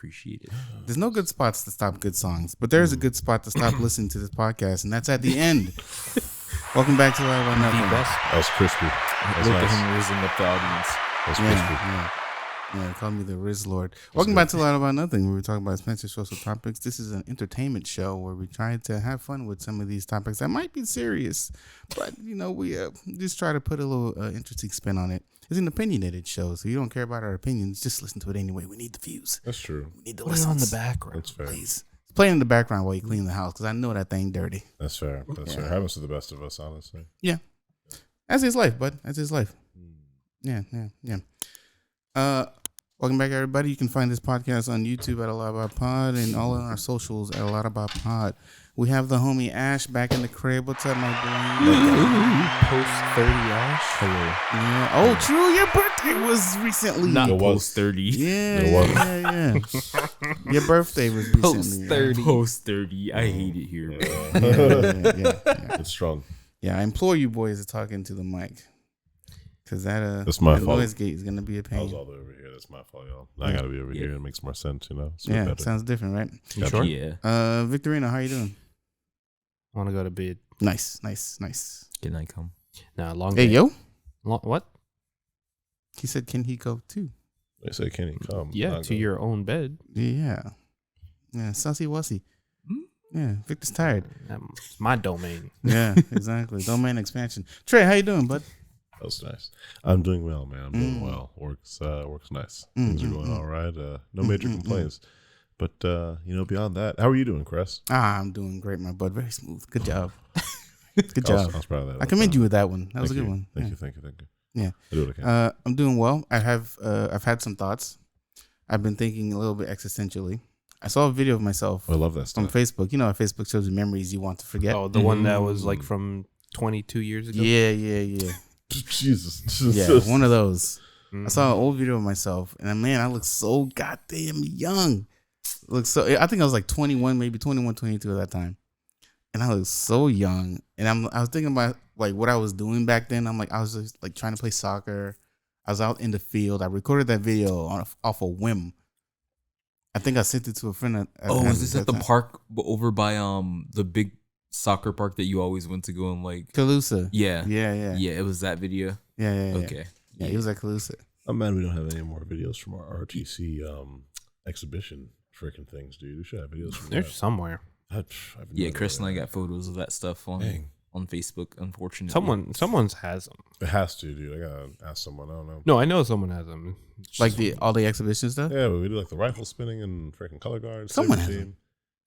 appreciate it. There's no good spots to stop good songs, but there's a good spot to stop listening to this podcast, and that's at the end. Welcome back to Loud About Nothing. That was crispy. Look at him raising up the audience. That's crispy. Yeah, call me the Riz Lord. Welcome back to Loud About Nothing, where we talk about Spencer social topics. This is an entertainment show where we try to have fun with some of these topics that might be serious, but we just try to put a little interesting spin on it. It's an opinionated show, so you don't care about our opinions. Just listen to it anyway. We need the views. That's true. We need the listens. listens. On the background. That's fair. Please. Play in the background while you clean the house, because I know that thing dirty. That's fair. That's fair. Happens to the best of us, honestly. Yeah. That's his life, bud. That's his life. Yeah. Welcome back, everybody. You can find this podcast on YouTube at A Lot About Pod and all on our socials at A Lot About Pod. We have the homie Ash back in the crib. What's up, my boy? Post 30 Ash. Hello. Yeah. Oh, true. Your birthday was recently. Not post 30. Yeah. Your birthday was recently. Post 30. Post 30. I hate it here. Yeah. It's strong. Yeah, I implore you boys to talk into the mic. Because that's my fault. noise gate is going to be a pain. I was all the way over here. That's my fault, y'all. I got to be over here. It makes more sense, Yeah, sounds different, right? You sure? Yeah. Victorino, how you doing? I want to go to bed. Nice. Can I come? Nah, long Hey, day. yo. What? He said, can he go too? They say, can he come? Yeah, to your own bed. Yeah. Sussy wussy. Yeah, Victor's tired. It's my domain. Yeah, exactly. Domain expansion. Trey, how you doing, bud? That was nice. I'm doing well, man. I'm doing well. Works nice. Things are going all right. No major complaints. But, beyond that, how are you doing, Chris? I'm doing great, my bud. Very smooth. Good job. Good job. I was proud of that. I commend you with that one. That was a good one. Thank you. Yeah. I do what I can. I'm doing well. I've had some thoughts. I've been thinking a little bit existentially. I saw a video of myself. I love that stuff. On Facebook. You know how Facebook shows you memories you want to forget? Oh, the one that was like from 22 years ago? Yeah. Jesus. Yeah, one of those. I saw an old video of myself, and man, I look so goddamn young. I think I was like 21, maybe 21, 22 at that time. And I look so young. And I was thinking about like what I was doing back then. I'm like, I was just like trying to play soccer. I was out in the field. I recorded that video off a whim. I think I sent it to a friend. Was this at the park over by the big soccer park that you always went to go and like Calusa? Yeah. It was that video. Yeah. Okay. Yeah, it was at Calusa. I'm mad we don't have any more videos from our RTC exhibition freaking things, dude. We should have videos from There's that. somewhere. Chris and I got photos of that stuff on Facebook. Unfortunately, someone's has them. It has to, dude. I gotta ask someone. I don't know. No, I know someone has them. Like all the exhibition stuff. Yeah, but we do like the rifle spinning and freaking color guards. Someone has them.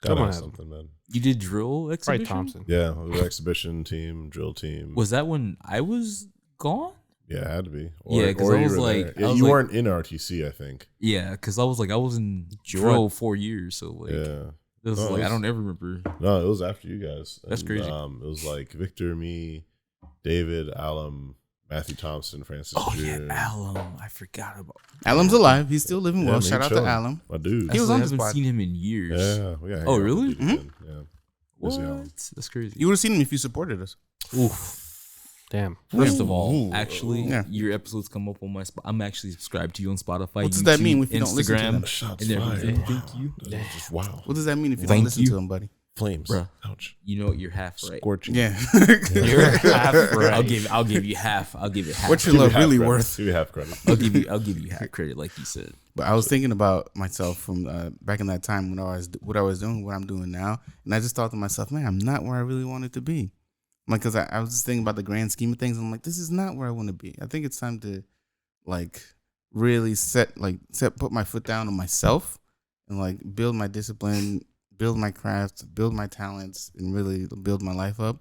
Someone has something, man. You did drill exhibition? Right, Thompson. Yeah, the exhibition team, drill team. Was that when I was gone? Yeah, it had to be. Because I was like, you weren't in RTC, I think. Yeah, because I was in drill 4 years, so like, yeah. It was I don't ever remember. No, it was after you guys. That's crazy. It was like Victor, me, David, Alum, Matthew Thompson, Francis. Yeah, Alum. I forgot about. Alum's alive. He's still living well. Man, Shout out to Alum. My dude. He was on I this haven't pod. seen him in years. Yeah. We gotta hang Oh, out really? with the dude again. Yeah. What? That's crazy. You would have seen him if you supported us. Oof. Damn. First of all, actually, your episodes come up on my spot. I'm actually subscribed to you on Spotify. What does YouTube, that mean if you Instagram, don't listen to them? Shots and everything. fired. Thank you. Just wow. What does that mean if you don't listen to him, buddy? Flames. Bruh. Ouch. You know what? You're half right. Scorching. Yeah. You're half right. I'll give you half. I'll give it half. What's your love really credit. worth? Give you half credit. I'll give you half credit, like you said. But I was thinking about myself from back in that time when what I was doing, what I'm doing now, and I just thought to myself, man, I'm not where I really wanted to be. Like, because I was just thinking about the grand scheme of things. And I'm like, this is not where I want to be. I think it's time to, like, really put my foot down on myself and, like, build my discipline, build my craft, build my talents, and really build my life up.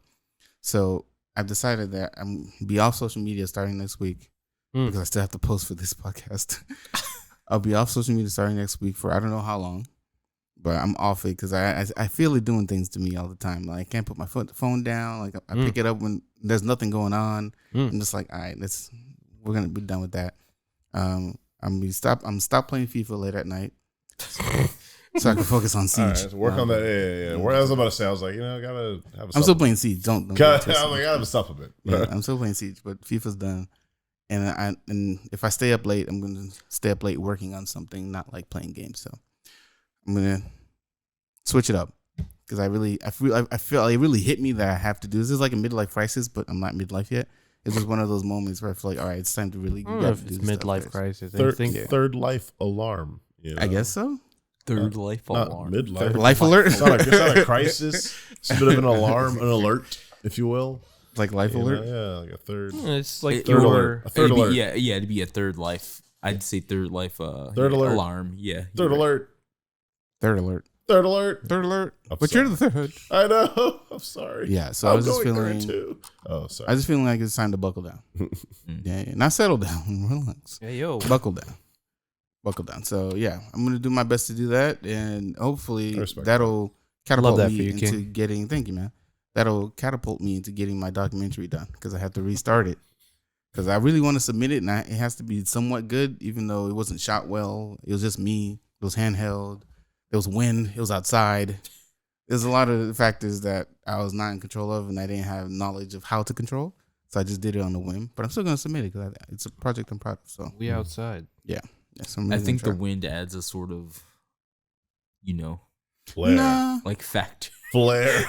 So I've decided that I'm be off social media starting next week because I still have to post for this podcast. I'll be off social media starting next week for I don't know how long. But I'm off it because I feel it doing things to me all the time. Like I can't put my phone down. Like I pick it up when there's nothing going on. I'm just like, all right, we're gonna be done with that. I'm stop playing FIFA late at night, so I can focus on Siege. All right, so work on that. Yeah. What I was about to say, I was like, gotta have. I'm still playing Siege. Don't I was like, I have a supplement. Yeah, I'm still playing Siege, but FIFA's done. And if I stay up late, I'm gonna stay up late working on something, not like playing games. So. I'm gonna switch it up because I feel it really hit me that I have to do this. This is like a midlife crisis, but I'm not midlife yet. It's just one of those moments where I feel like, all right, it's time to really. I don't know if it's midlife crisis. I think Third life alarm. You know? I guess so. Third life Not alarm. midlife. Life alert. It's not a crisis. It's a bit of an alarm, an alert, if you will. Like life You know, alert. yeah, like a third. it's like Third alert. A third alert. Yeah, it'd be a third life. I'd say third life. Third alert. Alarm. Yeah. Third you're right. alert. Third alert. Third alert. Third alert. I'm But sorry. you're the third. I know. I'm sorry. Yeah. So I'm I was just going third feeling. too. Oh, sorry. I was just feeling like it's time to buckle down. Yeah. Not settle down. Relax. Yeah, yo. Buckle down. Buckle down. So yeah, I'm gonna do my best to do that, and hopefully I respect that'll catapult that me for you, into King. getting. Thank you, man. That'll catapult me into getting my documentary done because I have to restart it. Because I really want to submit it, and it has to be somewhat good, even though it wasn't shot well. It was just me. It was handheld. There was wind. It was outside. There's a lot of factors that I was not in control of, and I didn't have knowledge of how to control. So I just did it on a whim. But I'm still gonna submit it because it's a project I'm proud of. So We outside. yeah, so I'm I really think the gonna wind adds a sort of, Flare. Nah. like fact. Flare.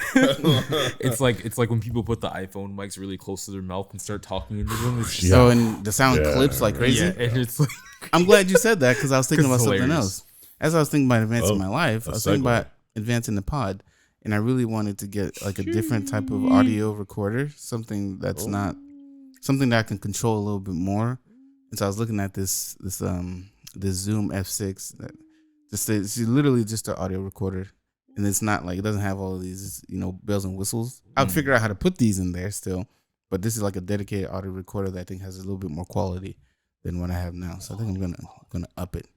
It's like when people put the iPhone mics really close to their mouth and start talking into them. It's just, So and the sound Yeah. clips like crazy. yeah, and it's like I'm glad you said that because I was thinking about It's something hilarious. else. As I was thinking about advancing Oh, my life, I a was thinking segue. about advancing the pod, and I really wanted to get like a different type of audio recorder, something that's not something that I can control a little bit more. And so I was looking at this Zoom F6 that it's literally just an audio recorder, and it's not like it doesn't have all of these bells and whistles. I'd figure out how to put these in there still, but this is like a dedicated audio recorder that I think has a little bit more quality than what I have now. So I think I'm gonna up it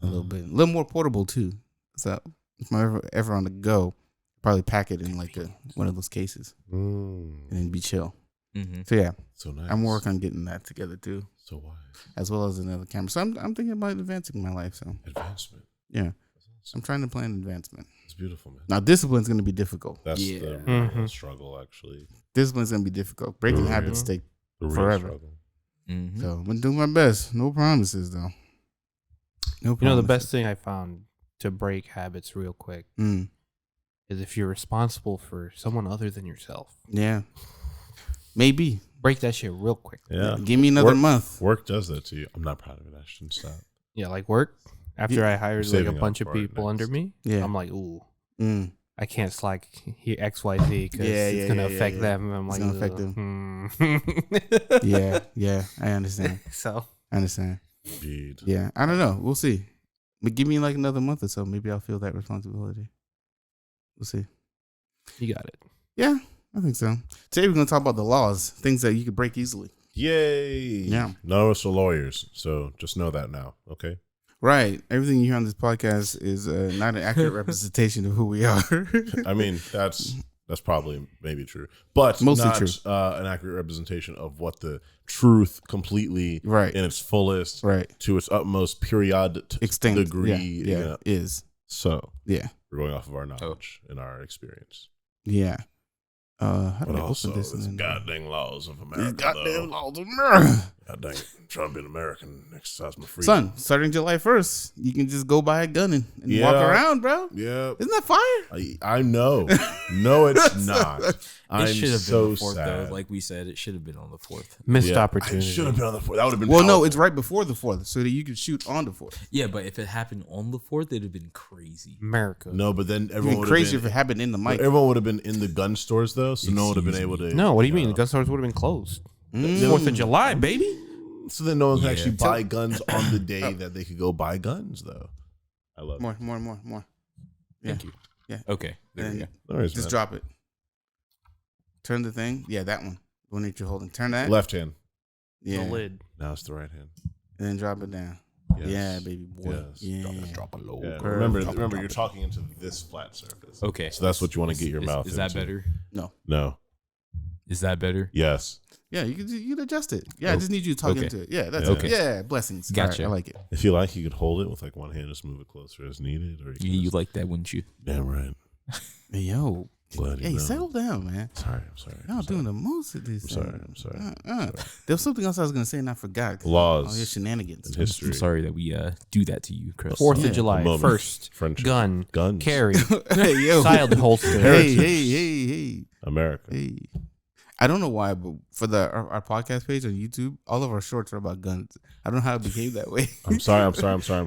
a little bit, a little more portable too. So if I'm ever on the go, probably pack it in like one of those cases and then be chill. Mhm. So yeah, So nice. I'm working on getting that together too, So wise. as well as another camera. So I'm thinking about advancing my life. So Advancement. yeah, That's awesome. I'm trying to plan advancement. It's beautiful, man. Now discipline's gonna be difficult. That's Yeah. the real Mhm. struggle, actually. Discipline's gonna be difficult. Breaking Yeah. habits take The real Forever. struggle. Mhm. so. I'm gonna do my best. No promises though. No promises. The best thing I found to break habits real quick is if you're responsible for someone other than yourself. Yeah, maybe. Break that shit real quick. Yeah. Give me another month. Work does that to you. I'm not proud of it. I shouldn't stop. Yeah, like work. After I hired like a saving up bunch of for it people under next. me, Yeah. I'm like, ooh, Mm. I can't slack here XYZ because it's gonna affect them. I'm It's like, gonna affect them. Yeah. I understand. So I understand. Indeed. Yeah, I don't know. We'll see. But give me like another month or so. Maybe I'll feel that responsibility. We'll see. you got it. Yeah, I think so. Today we're gonna talk about the laws, things that you could break easily. Yay. Yeah. None of us are lawyers, so just know that now, okay? Right. Everything you hear on this podcast is not an accurate representation of who we are. I mean, that's probably maybe true, but Mostly not true. An accurate representation of what the truth completely Right. in its fullest, Right. to its utmost period Extinct degree. Yeah. Is. So Yeah. we're going off of our knowledge and our experience. Yeah. How do But I also, open this? these and then- goddamn laws of These America. goddamn though. laws of America. God dang it. Trying to be an American, exercise my freedom. Son, starting July 1st, you can just go buy a gun and walk Yeah. around, bro. Yeah. Isn't that fire? I know. No, it's not. It I'm should have been so the 4th, sad. though. Like we said, it should have been on the 4th. Missed Yeah, opportunity. I should have been on the 4th. That would have been Well, no, powerful. it's right before the 4th, so that you could shoot on the 4th. Yeah, but if it happened on the 4th, it'd have been crazy. America. No, but then It'd everyone be would crazy have if it happened in the mic. everyone would have been in the gun stores though, so no one would have been Excuse able me. to. No, what do you mean? know. The gun stores would have been closed. Mm. 4th of July, baby. So then no one can Yeah. actually buy guns on the day that they could go buy guns though. I love it. More. Yeah. Thank you. Okay, there we And go. No worries, just man. drop it. Turn the thing. Yeah, that one. The one that you're holding. Turn that. Left hand. Yeah. The lid. Now it's the right hand. And then drop it down. Yes. Yeah, baby boy. Yes. Yeah. Drop a low. Yeah. Curve. Remember, Drop it, remember, drop you're it. talking into this flat surface. Okay. So that's what you want to get your mouth. Is that into. better? No. Is that better? Yes. Yeah, you can adjust it. Yeah, I Oh, just need you to talk okay. into it. Yeah, that's Okay. it. Yeah, blessings. Gotcha. All right, I like it. If you like, you could hold it with like one hand, just move it closer as needed, or you can You just- like that, wouldn't you? Damn right. Hey, yo, Glad you Hey, know. settle down, man. I'm sorry. Y'all doing the most of this. I'm sorry. There was something else I was gonna say and I forgot. Laws All your shenanigans. and history. I'm sorry that we do that to you, Chris. 4th Yeah. of July, moment. first Friendship. gun, Guns. carry, Hey, yo. child holster. Hey. America. I don't know why, but for our podcast page on YouTube, all of our shorts are about guns. I don't know how it became that way. I'm sorry. I don't know how it I'm sorry.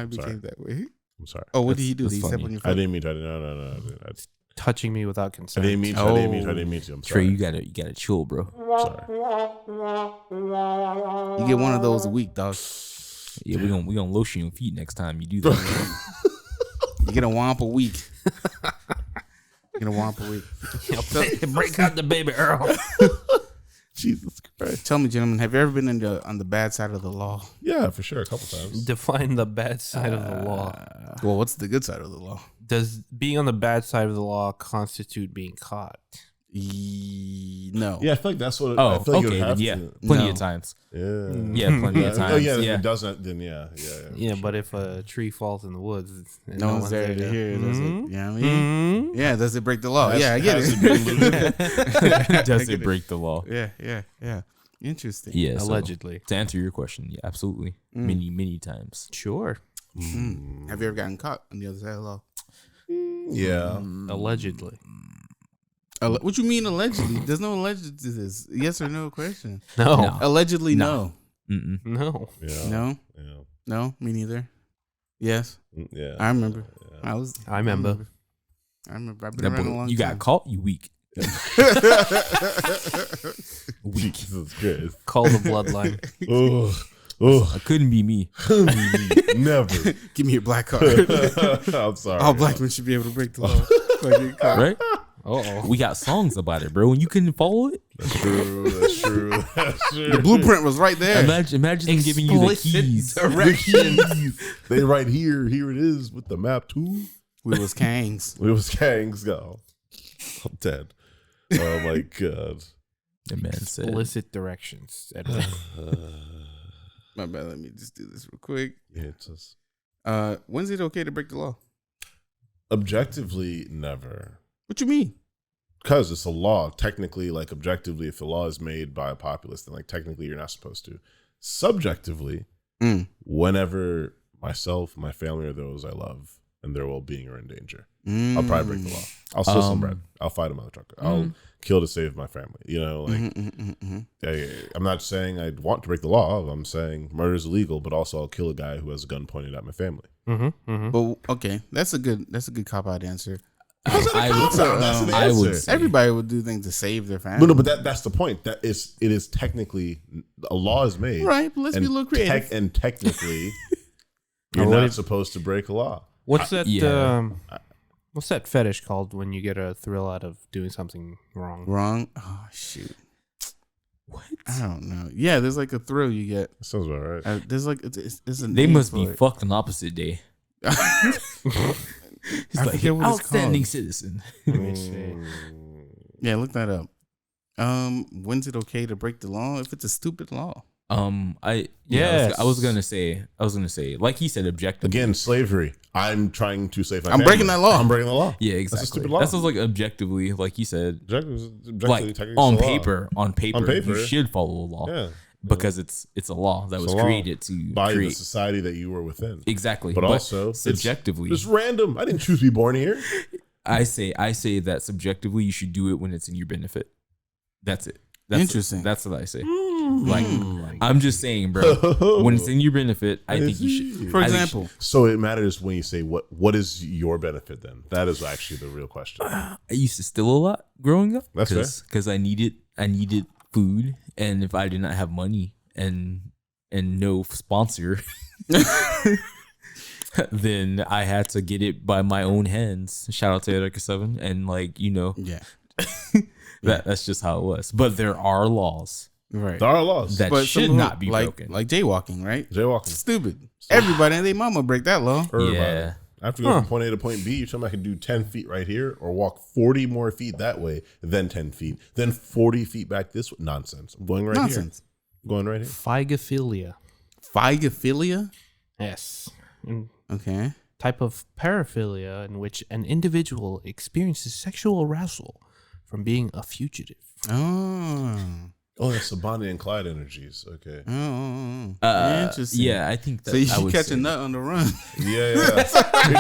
became that way. I'm sorry. Oh, what did he do? Did that's he step funny. on your I foot? didn't mean to. No. Touching me without I consent. didn't mean to. Oh. I didn't mean to. I'm Trey, sorry. you gotta chill, bro. Sorry. You get one of those a week, dog. Yeah, we gonna lotion your feet next time you do that. You get a womp a week. You get a womp a week. Break out the baby Earl. Jesus Christ. Tell me, gentlemen, have you ever been on the bad side of the law? Yeah, for sure. A couple times. Define the bad side of the law. Well, what's the good side of the law? Does being on the bad side of the law constitute being caught? No. Yeah, I feel like that's what. Oh, I feel like okay, you have then yeah, to. plenty No. of times. Yeah. Yeah, plenty of times. Oh yeah. If yeah. it doesn't, then yeah. Yeah, but if a tree falls in the woods, and No one's there to hear. Does it? Mhm. You know what I mean? Yeah, does it break the law? Has- Yeah, I get has it. it been looted? Does I get it break the law? Yeah. Interesting. Yeah, so Allegedly. to answer your question, yeah, absolutely, many times. Sure. Have you ever gotten caught on the other side of the law? Yeah. Allegedly. What you mean allegedly? There's no alleged to this. Yes or no question. No. No. Allegedly, no. Mm-mm. No. Yeah. No. Yeah. No. Me neither. Yes. Yeah. I remember. Yeah. I remember. I've been That around boy, a long you time. got caught, you weak. Jesus Christ. Call the bloodline. Oh, It couldn't be me. never. Give me your black card. I'm sorry. All black men should be able to break the law. So get caught. Right? Uh-oh. We got songs about it, bro. And you couldn't follow it. That's true. That's true. That's true. The blueprint was right there. Imagine them giving you the Explicit keys. Directions. They right here. Here it is with the map too. We was kangs. It was Kang's go. I'm dead. Oh my god. The man said, Explicit directions. Edward. My bad. Let me just do this real quick. Yeah, it's just When's it okay to break the law? objectively never. What you mean? Because it's a law. Technically, like objectively, if the law is made by a populace, then like technically you're not supposed to. Subjectively, whenever myself, my family, or those I love and their well-being are in danger, I'll probably break the law. I'll steal some bread. I'll fight a mother trucker. I'll kill to save my family. You know, like I'm not saying I'd want to break the law. I'm saying murder is illegal, but also I'll kill a guy who has a gun pointed at my family. But okay, that's a good cop out answer. That's an I would answer. say, Everybody would do things to save their family. But that's the point. That it is technically a law is made, Right, but let's be a little creative. and technically, you're Oh, not supposed to break a law. What's that? yeah. What's that fetish called when you get a thrill out of doing something wrong? Wrong? Oh shoot. what? I don't know. Yeah, there's like a thrill you get. That sounds about right. There's like it's a They name must for be it. fucked on opposite day. He's I like forget what it's outstanding called. citizen. Let me see. Yeah, look that up. When's it okay to break the law? If it's a stupid law. I Yes. was gonna say, like he said, objectively. Again, slavery. I'm trying to save my I'm family. breaking that law. I'm breaking the law. Yeah, That's a exactly. stupid law. That sounds like objectively, like you said, Objectively, like technically, on it's a law. paper, you paper. should follow the law. Yeah. Because it's a law that was a law created to by the create society that you were within. exactly. But also, subjectively, it's random. I didn't choose to be born here. I say that subjectively you should do it when it's in your benefit. That's it. That's Interesting. That's what I say. Like I'm just saying, bro. When it's in your benefit, I think you should. For I think example, So it matters when you say what is your benefit then? That is actually the real question. I used to steal a lot growing up. That's fair. Because I needed food, and if I did not have money and no sponsor, then I had to get it by my own hands. Shout out to Erica 7, and yeah, that's just how it was. But there are laws right. There are laws. that But should some not be like broken. like jaywalking, right? Jaywalking. Stupid. Everybody and their mama break that law. Everybody. Yeah. I have to go from point A to point B. You tell me I can do 10 feet right here or walk 40 more feet that way, then 10 feet, then 40 feet back this way. Nonsense. I'm going right Nonsense. here. I'm going right here. Phygophilia. Phygophilia. Yes. Okay. type of paraphilia in which an individual experiences sexual arousal from being a fugitive. Oh, that's the Bonnie and Clyde energies. Okay. Interesting. Yeah, I think that So you I should would catch say. a nut on the run. Yeah. You're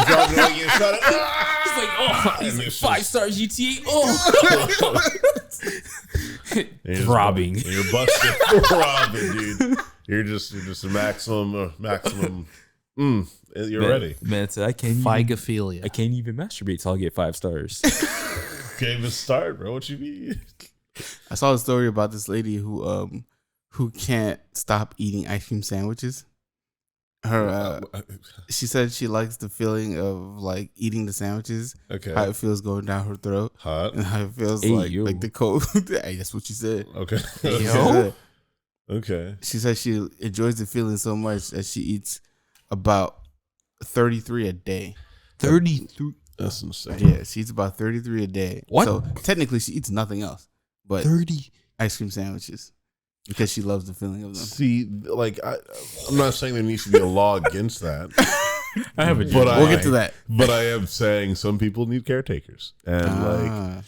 driving like you're shot at. It's like, oh, he's And like it's 5-star GTA. Oh, And you're just- throbbing. and you're busted throbbing, dude. You're just a maximum. You're ready. Man, so I can't Figophilia. even masturbate till I get 5 stars. Gave a start, bro. What you mean? I saw a story about this lady who can't stop eating ice cream sandwiches. Her she said she likes the feeling of like eating the sandwiches, Okay. how it feels going down her throat, Hot. and how it feels Hey, like yo. the cold. Hey, that's what she said. Okay. She Yo. said- Okay. She said she enjoys the feeling so much that she eats about 33 a day. 33. That's insane. Yeah, she eats about 33 a day. What? So technically she eats nothing else but 30. ice cream sandwiches because she loves the feeling of them. See, like I'm not saying there needs to be a law against that, I have a but joke. We'll get to that. But I am saying some people need caretakers, and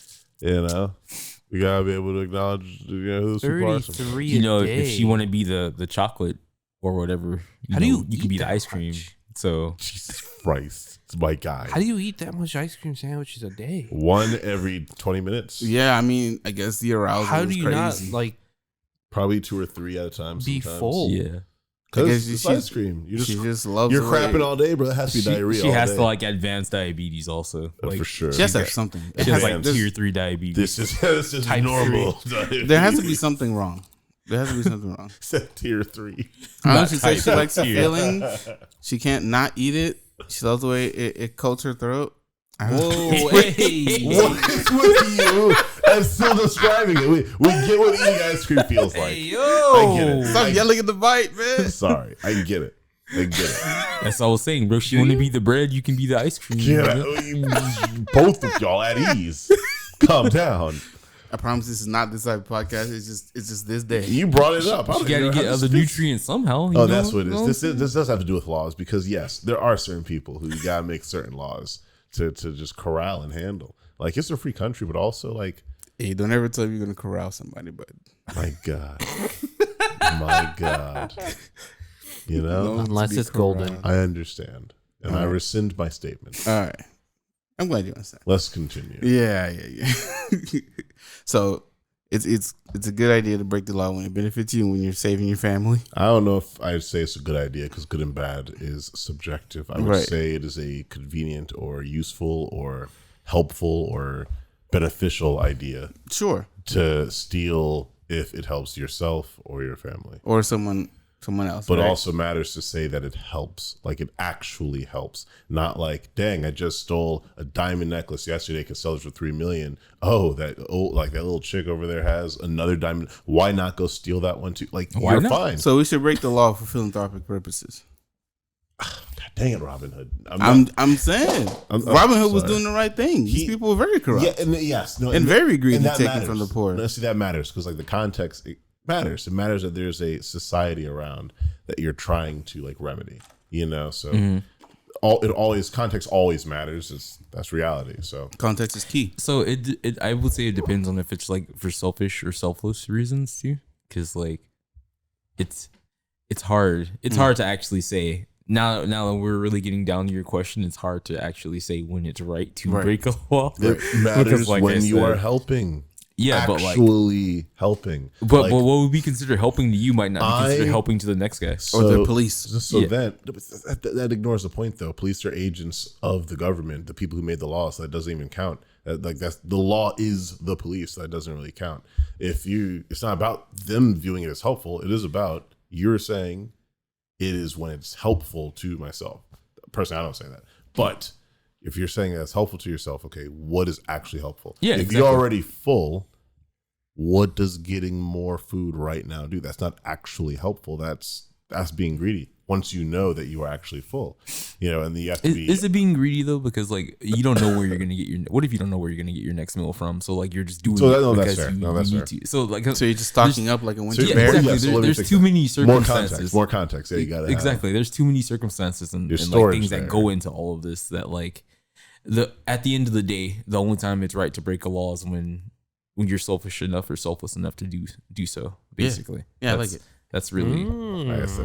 we gotta be able to acknowledge who those people are. 33 You know, a day. if she want to be the chocolate or whatever, How do you can eat be the that ice cream. much? So Jesus Christ, it's my guy. How do you eat that much ice cream sandwiches a day? One every 20 minutes. Yeah, I mean, I guess the arousal How is do you crazy. not like Probably 2 or 3 at a time. be Sometimes. full? yeah, I guess Because it's she's- ice cream. You she just just loves you're the way- crapping all day, bro. That has to be diarrhea. she all has day. to like advanced diabetes also. Like, for sure. She has to have something. It She has has- like there's- tier 3 diabetes. This is Type normal. there has to be something wrong. There has to be something wrong. Said tier 3. Honestly, she said type, she likes the tier. feeling. She can't not eat it. She loves the way it coats her throat. Whoa, hey. What is with you? I'm still describing it. We get what eating ice cream feels like. Hey, yo. I get it. Stop yelling at the bite, man. Sorry, I get it. I get it. That's what I was saying, bro. She want to be the bread, you can be the ice cream. Yeah, both of y'all at ease. Calm down. I promise this is not this type of podcast. It's just this day. You brought it up. I You don't got even to know get how other to speak. nutrients somehow. Oh, that's what it is. This does have to do with laws because yes, there are certain people who you gotta make certain laws to just corral and handle. Like it's a free country, but also like, Hey, don't ever tell me you're gonna corral somebody, but my God, my God, you know, No. Unless To be it's golden. corralled. I understand, and I rescind my statement. all right. I'm glad you understand. Let's continue. Yeah. So it's a good idea to break the law when it benefits you and when you're saving your family. I don't know if I'd say it's a good idea because good and bad is subjective. I would Right. say it is a convenient or useful or helpful or beneficial idea Sure. to steal if it helps yourself or your family. Or someone else. But right? also matters to say that it helps, like it actually helps. Not like, dang, I just stole a diamond necklace yesterday, could sell it for $3 million. Like that little chick over there has another diamond. Why not go steal that one too? Like Why you're not? fine. So we should break the law for philanthropic purposes. God dang it, Robin Hood. I'm saying I'm Robin Hood was sorry. doing the right thing. These people were very corrupt. Yeah, and yes, no, And very greedy, and that taking matters. from the poor. No, see, that matters because like the context, it matters. It matters that there's a society around that you're trying to like remedy. You know, so context always matters. That's reality. So Context is key. So I would say it depends on if it's like for selfish or selfless reasons too, because like it's hard. It's hard to actually say. Now that we're really getting down to your question, it's hard to actually say when it's right to Right. break a law. it matters Because, like I when you said- are helping. Yeah, but like, actually helping. but Like, what would be considered helping to you might not be considered I- helping to the next guy. Or the police. So Yeah. that ignores the point, though. Police are agents of the government, the people who made the law, so that doesn't even count. That's the law is the police. So that doesn't really count. It's not about them viewing it as helpful. It is about you're saying it is when it's helpful to myself. Personally, I don't say that, but if you're saying that's helpful to yourself, okay, what is actually helpful? Yeah, if exactly. you're already full, what does getting more food right now do? That's not actually helpful. That's being greedy. Once you know that you are actually full, you know, and you have to be. Is it being greedy though? Because like you don't know where you're gonna get your. What if you don't know where you're gonna get your next meal from? So like you're just doing So it no, that's because fair. you, No, that's you need fair. to. So like So you're just stocking up like a winter So- bear. exactly. Yeah, so let me There's fix too that. many More circumstances. context. More context. Yeah, you got to Exactly. There's too many circumstances and like storage things that there. go into all of this that like at the end of the day, the only time it's right to break a law is when you're selfish enough or selfless enough to do so. Basically, Yeah, I like it. That's really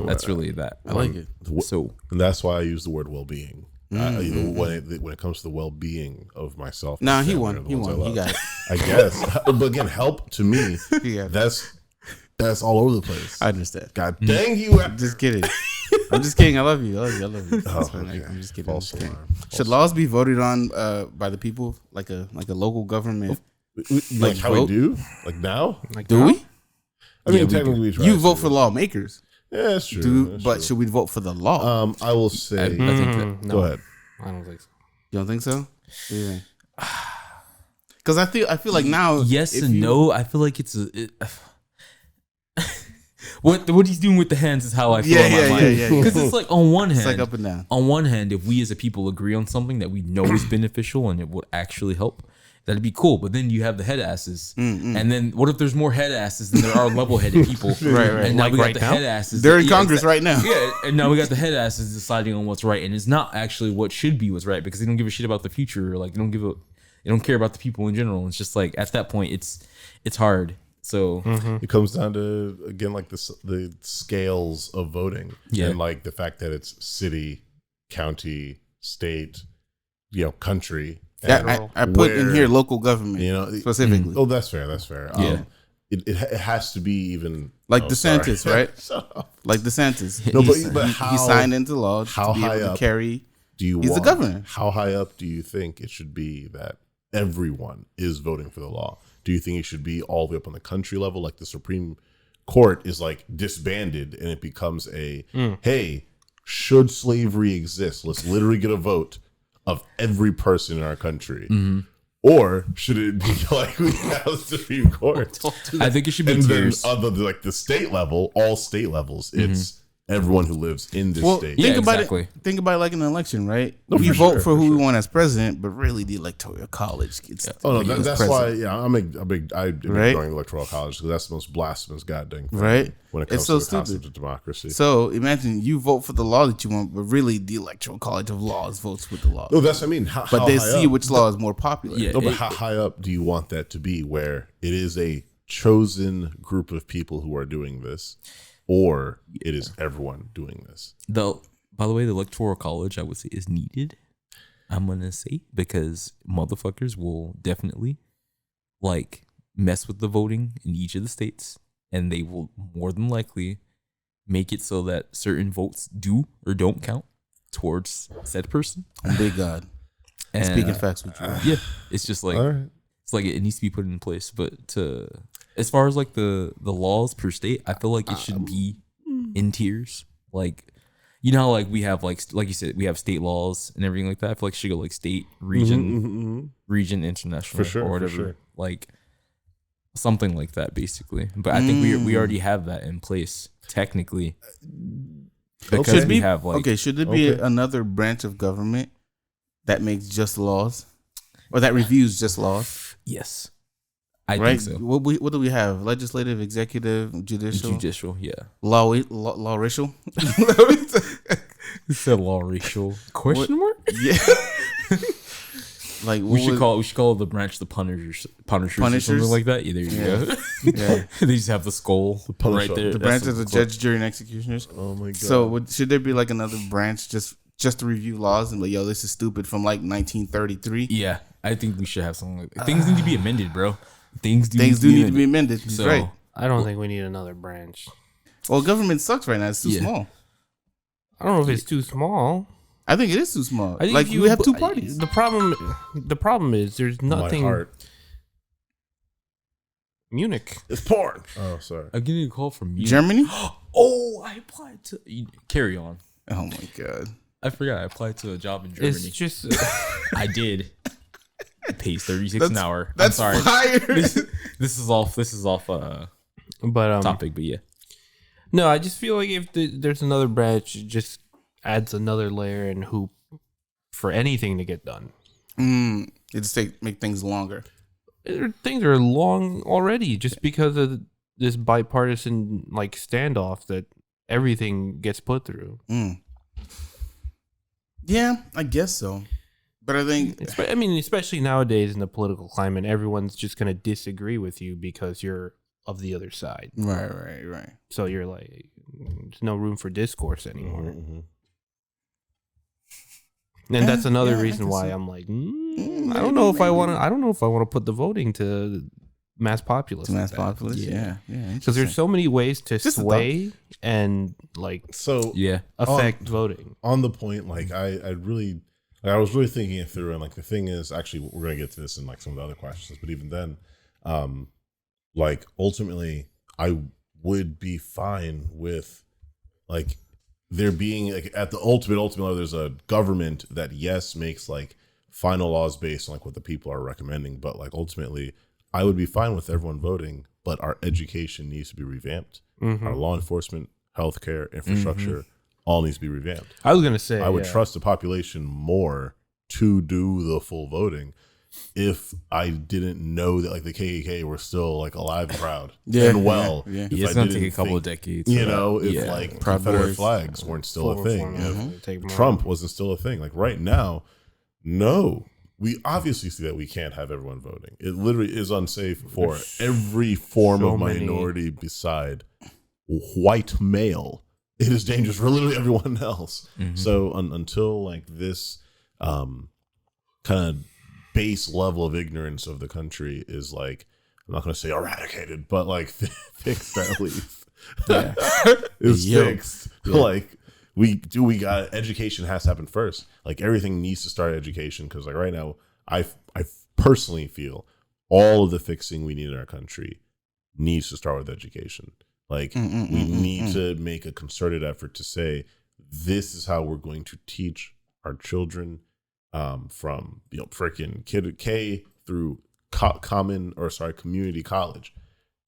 that's really that. I like it. So And that's why I use the word well-being. Mm-hmm. When it comes to the well-being of myself. Nah, my he family, won. or the He ones I won. He love. got it. I guess. But again, help to me. Yeah. That's all over the place. I understand. God dang you! Just kidding. I'm just kidding. I love you. I love you. Oh, It's fine. okay. I'm just kidding. False I'm just kidding. alarm. Should laws be voted on by the people, like a local government? Like how vote? we do? Like now? Like, Do we? I mean, we do. technically, we try You to. vote for lawmakers, Yeah, that's true. That's but true. should we vote for the law? I will say. I think that no, Go ahead. I don't think so. You don't think so? What do you think? Because I feel like now, yes if and you- no. I feel like it's what he's doing with the hands is how I feel Yeah, in my yeah, mind. yeah, yeah. Because it's like on one It's hand, like up and down. on one hand, if we as a people agree on something that we know is beneficial and it would actually help, that'd be cool. But then you have the head asses, and then what if there's more head asses than there are level-headed people? Right. And now Like we got right the now? head asses. They're in Yeah, Congress right now. Yeah, and now we got the head asses deciding on what's right, and it's not actually what should be what's right because they don't give a shit about the future, or like they don't care about the people in general. It's just like at that point, it's hard. So It comes down to again like the scales of voting, Yeah. and like the fact that it's city, county, state, country. Yeah, I put in where, here local government, specifically, Oh, that's fair. That's fair. Yeah. It has to be even like oh, DeSantis, sorry. right? Shut up. Like DeSantis. No, He- but he how- signed into law how to be high able to up carry. Do you He's the want, governor. How high up do you think it should be that everyone is voting for the law? Do you think it should be all the way up on the country level, like the Supreme Court is like disbanded and it becomes hey, should slavery exist? Let's literally get a vote of every person in our country. Or should it be like we have the Supreme Court? I think it should be And then tiers. other than like the state level, all state levels, it's everyone who lives in this Well, state. Yeah, think about exactly. it. Think about it like an election, right? No, we for vote sure, for for who we sure. want as president, but really the electoral college gets. Oh no, as that's president. why. Yeah, I'm a big. I'm Right? joining electoral college because that's the most blasphemous goddamn thing. Right? When it It's comes so to the concept stupid. of democracy. So imagine you vote for the law that you want, but really the electoral college of laws votes with the law. no, that's what I mean. But how they high see up? which law is more popular. Yeah. No, but how high up do you want that to be? Where it is a chosen group of people who are doing this, or it is everyone doing this? By the way, the electoral college I would say is needed. I'm gonna say because motherfuckers will definitely like mess with the voting in each of the states, and they will more than likely make it so that certain votes do or don't count towards said person. I'm big God. And Speaking facts with you. yeah, it's just like All right. it's like it needs to be put in place. But as far as like the laws per state, I feel like it should be in tiers. Like, you know how like we have like you said, we have state laws and everything like that. I feel like it should go like state, region, region, international, For sure, or for whatever. sure. Like something like that, basically. But I think we already have that in place technically. Because Should we be have like should there be Okay. another branch of government that makes just laws, or that reviews just laws? yes, I Right? think so. What do we have? Legislative, executive, judicial, Judicial, yeah. law racial. You said law racial question mark? Yeah. Like We should call the branch the punishers or Punishers? something like that. Yeah, there you go. Yeah. They just have the skull right Punisher. there. The That's branch what of the it's called. judge, jury, and executioners. Oh my god. So should there be like another branch just to review laws and like, yo, this is stupid from like 1933? Yeah, I think we should have something like that. Things need to be amended, bro. Things do Things do need to be amended. He's So, right. I don't think we need another branch. Well, government sucks right now. It's too Yeah. small. I don't know if it's too small. I think it is too small. I think Like if you we have two parties. The problem is there's my nothing. heart. Munich. It's porn. Oh, sorry. I'm getting a call from you. Germany? Oh, I applied to. Carry on. Oh my god. I forgot. I applied to a job in Germany. It's just I did. It pays $36 an hour. I'm That's sorry. fire. This is off. but Topic, but yeah. no, I just feel like if there's another branch, just adds another layer and hoop for anything to get done. It just make things longer. Things are long already just because of this bipartisan like standoff that everything gets put through. Yeah, I guess so. But I think, especially nowadays in the political climate, everyone's just going to disagree with you because you're of the other side. Right. So you're like, there's no room for discourse anymore. Mm-hmm. And that's another I reason guess why so. I'm like, I don't know if I want to. I don't know if I want to put the voting to mass populace. mass populace. Yeah. Because there's so many ways to Just a sway and like So affect voting. On the point, like I was really thinking it through, and like the thing is, actually, we're gonna get to this in like some of the other questions, but even then, like ultimately, I would be fine with like there being like at the ultimate level, there's a government that makes like final laws based on like what the people are recommending, but like ultimately, I would be fine with everyone voting, but our education needs to be revamped. Our law enforcement, healthcare, infrastructure. All needs to be revamped. I was gonna say I would trust the population more to do the full voting if I didn't know that like the KKK were still like alive and proud and well. Yeah. If It's I gonna didn't take a couple of think, decades. you for know, that. if like Proud Confederate Boys. flags weren't still a thing, if Take Trump wasn't still a thing. Like right now, no. We obviously see that we can't have everyone voting. It literally is unsafe for every form so of minority beside white male. It is dangerous for literally everyone else. So until like this kind of base level of ignorance of the country is like, I'm not going to say eradicated, but like fixed at least. Is fixed. Like we got education has to happen first. Like everything needs to start at education, because like right now, I personally feel all of the fixing we need in our country needs to start with education. Like we need to make a concerted effort to say, this is how we're going to teach our children from freaking K through community college.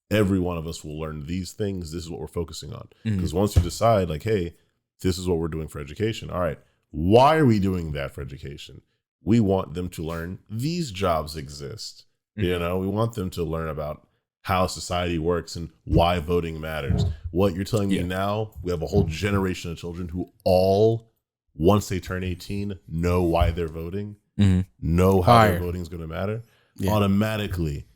Every one of us will learn these things. This is what we're focusing on. Because once you decide like, hey, this is what we're doing for education. All right, why are we doing that for education? We want them to learn these jobs exist. You know, we want them to learn about how society works and why voting matters. What you're telling me now, we have a whole generation of children who all, once they turn 18, know why they're voting, know how their voting is going to matter. Automatically